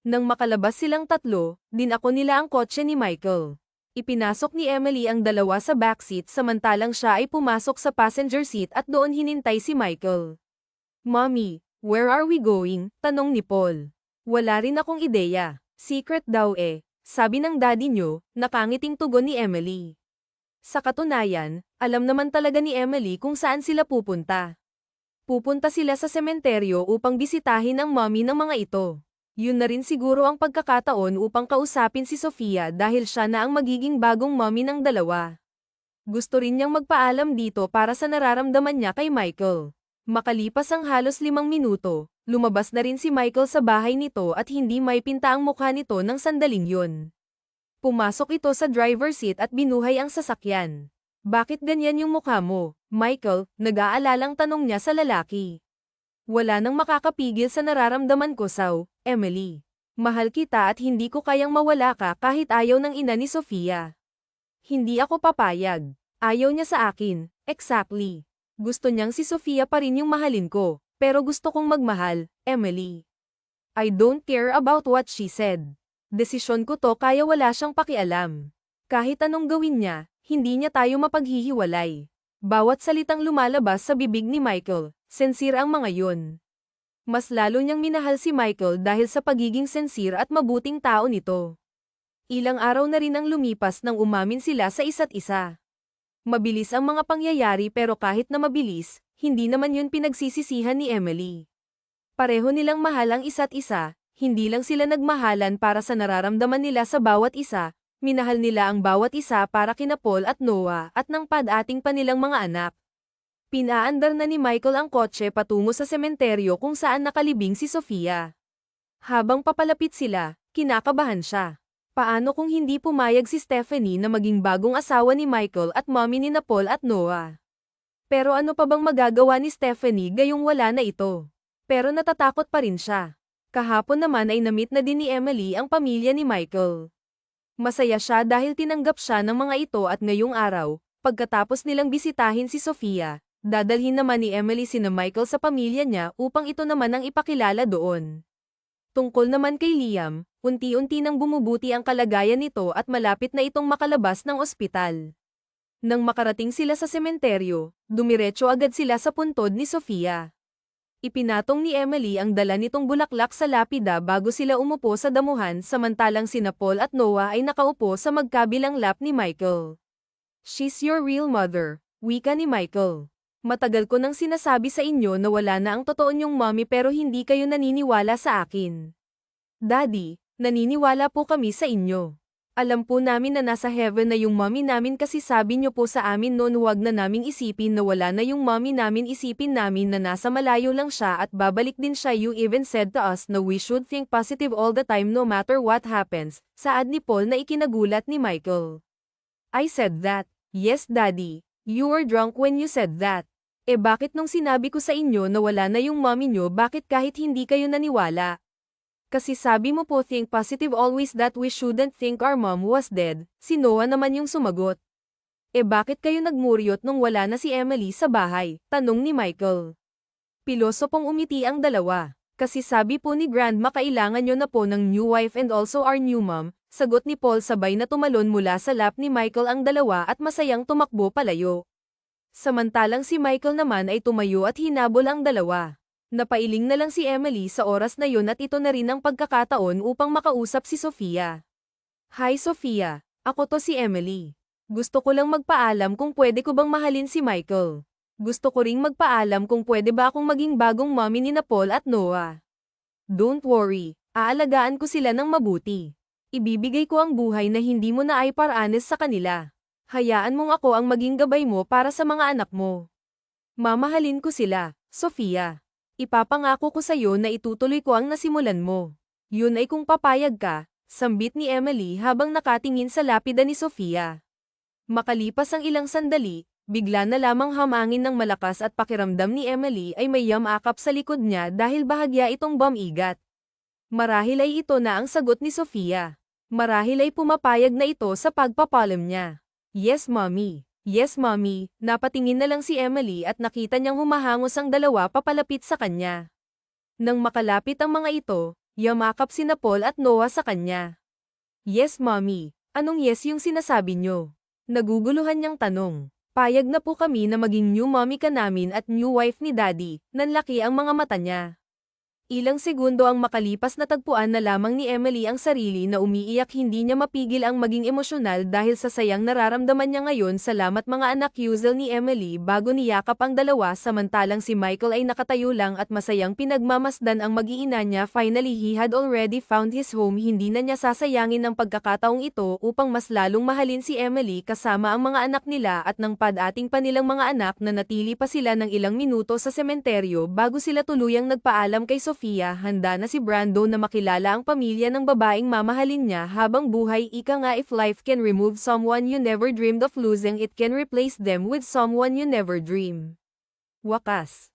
Nang makalabas silang tatlo, dinako nila ang kotse ni Michael. Ipinasok ni Emily ang dalawa sa backseat samantalang siya ay pumasok sa passenger seat at doon hinintay si Michael. Mommy, where are we going? Tanong ni Paul. Wala rin akong ideya. Secret daw eh. Sabi ng daddy nyo, nakangiting tugon ni Emily. Sa katunayan, alam naman talaga ni Emily kung saan sila pupunta. Pupunta sila sa sementeryo upang bisitahin ang mommy ng mga ito. Yun na rin siguro ang pagkakataon upang kausapin si Sofia dahil siya na ang magiging bagong mommy ng dalawa. Gusto rin niyang magpaalam dito para sa nararamdaman niya kay Michael. Makalipas ang halos 5 minuto, lumabas na rin si Michael sa bahay nito at hindi may pinta ang mukha nito ng sandaling yun. Pumasok ito sa driver seat at binuhay ang sasakyan. Bakit ganyan yung mukha mo, Michael? Nag-aalalang tanong niya sa lalaki. Wala nang makakapigil sa nararamdaman ko, Emily. Mahal kita at hindi ko kayang mawala ka kahit ayaw ng ina ni Sofia. Hindi ako papayag. Ayaw niya sa akin, exactly. Gusto niyang si Sofia pa rin yung mahalin ko, pero gusto kong magmahal, Emily. I don't care about what she said. Desisyon ko to kaya wala siyang pakialam. Kahit anong gawin niya, hindi niya tayo mapaghihiwalay. Bawat salitang lumalabas sa bibig ni Michael, sincere ang mga yun. Mas lalo niyang minahal si Michael dahil sa pagiging sincere at mabuting tao nito. Ilang araw na rin ang lumipas nang umamin sila sa isa't isa. Mabilis ang mga pangyayari pero kahit na mabilis, hindi naman yun pinagsisisihan ni Emily. Pareho nilang mahal ang isa't isa, hindi lang sila nagmahalan para sa nararamdaman nila sa bawat isa, minahal nila ang bawat isa para kina Paul at Noah at ng pad-ating pa nilang mga anak. Pinaandar na ni Michael ang kotse patungo sa sementeryo kung saan nakalibing si Sofia. Habang papalapit sila, kinakabahan siya. Paano kung hindi pumayag si Stephanie na maging bagong asawa ni Michael at mommy ni Paul at Noah? Pero ano pa bang magagawa ni Stephanie gayong wala na ito? Pero natatakot pa rin siya. Kahapon naman ay na-meet na din ni Emily ang pamilya ni Michael. Masaya siya dahil tinanggap siya ng mga ito at ngayong araw, pagkatapos nilang bisitahin si Sofia, dadalhin naman ni Emily sina Michael sa pamilya niya upang ito naman ang ipakilala doon. Tungkol naman kay Liam, unti-unti nang bumubuti ang kalagayan nito at malapit na itong makalabas ng ospital. Nang makarating sila sa sementeryo, dumiretso agad sila sa puntod ni Sofia. Ipinatong ni Emily ang dala nitong bulaklak sa lapida bago sila umupo sa damuhan samantalang sina Paul at Noah ay nakaupo sa magkabilang lap ni Michael. She's your real mother, wika ni Michael. Matagal ko nang sinasabi sa inyo na wala na ang totoo niyong mommy pero hindi kayo naniniwala sa akin. Daddy, naniniwala po kami sa inyo. Alam po namin na nasa heaven na yung mommy namin kasi sabi niyo po sa amin noon huwag na naming isipin na wala na yung mommy namin isipin namin na nasa malayo lang siya at babalik din siya. You even said to us na we should think positive all the time no matter what happens, saad ni Paul na ikinagulat ni Michael. I said that. Yes daddy, you were drunk when you said that. Bakit nung sinabi ko sa inyo na wala na yung mommy nyo bakit kahit hindi kayo naniwala? Kasi sabi mo po think positive always that we shouldn't think our mom was dead, si Noah naman yung sumagot. Bakit kayo nagmuryot nung wala na si Emily sa bahay? Tanong ni Michael. Pilosopong umiti ang dalawa. Kasi sabi po ni Grandma kailangan nyo na po ng new wife and also our new mom, sagot ni Paul sabay na tumalon mula sa lap ni Michael ang dalawa at masayang tumakbo palayo. Samantalang si Michael naman ay tumayo at hinabol ang dalawa. Napailing na lang si Emily sa oras na yun at ito na rin ang pagkakataon upang makausap si Sofia. Hi Sofia, ako to si Emily. Gusto ko lang magpaalam kung pwede ko bang mahalin si Michael. Gusto ko ring magpaalam kung pwede ba akong maging bagong mommy ni Paul at Noah. Don't worry, aalagaan ko sila ng mabuti. Ibibigay ko ang buhay na hindi mo na ay paranes sa kanila. Hayaan mong ako ang maging gabay mo para sa mga anak mo. Mamahalin ko sila, Sofia. Ipapangako ko sa iyo na itutuloy ko ang nasimulan mo. Yun ay kung papayag ka, sambit ni Emily habang nakatingin sa lapida ni Sofia. Makalipas ang ilang sandali, bigla na lamang hamangin ng malakas at pakiramdam ni Emily ay may yamakap sa likod niya dahil bahagya itong bumigat. Marahil ay ito na ang sagot ni Sofia. Marahil ay pumapayag na ito sa pagpapalam niya. Yes, mommy. Yes, mommy. Napatingin na lang si Emily at nakita niyang humahangos ang dalawa papalapit sa kanya. Nang makalapit ang mga ito, yamakap sina Paul at Noah sa kanya. Yes, mommy. Anong yes yung sinasabi niyo? Naguguluhan niyang tanong. Payag na po kami na maging new mommy ka namin at new wife ni daddy, nanlaki ang mga mata niya. Ilang segundo ang makalipas na tagpuan na lamang ni Emily ang sarili na umiiyak, hindi niya mapigil ang maging emosyonal dahil sa sayang nararamdaman niya ngayon. Salamat mga anak, Yuzel ni Emily bago niyakap ang dalawa samantalang si Michael ay nakatayo lang at masayang pinagmamasdan ang mag-iina niya. Finally he had already found his home, hindi na niya sasayangin ang pagkakataong ito upang mas lalong mahalin si Emily kasama ang mga anak nila at ng padating pa nilang mga anak na natili pa sila ng ilang minuto sa sementeryo bago sila tuluyang nagpaalam kay Sofia. Handa na si Brando na makilala ang pamilya ng babaeng mamahalin niya habang buhay. Ika nga, if life can remove someone you never dreamed of losing, it can replace them with someone you never dream. Wakas.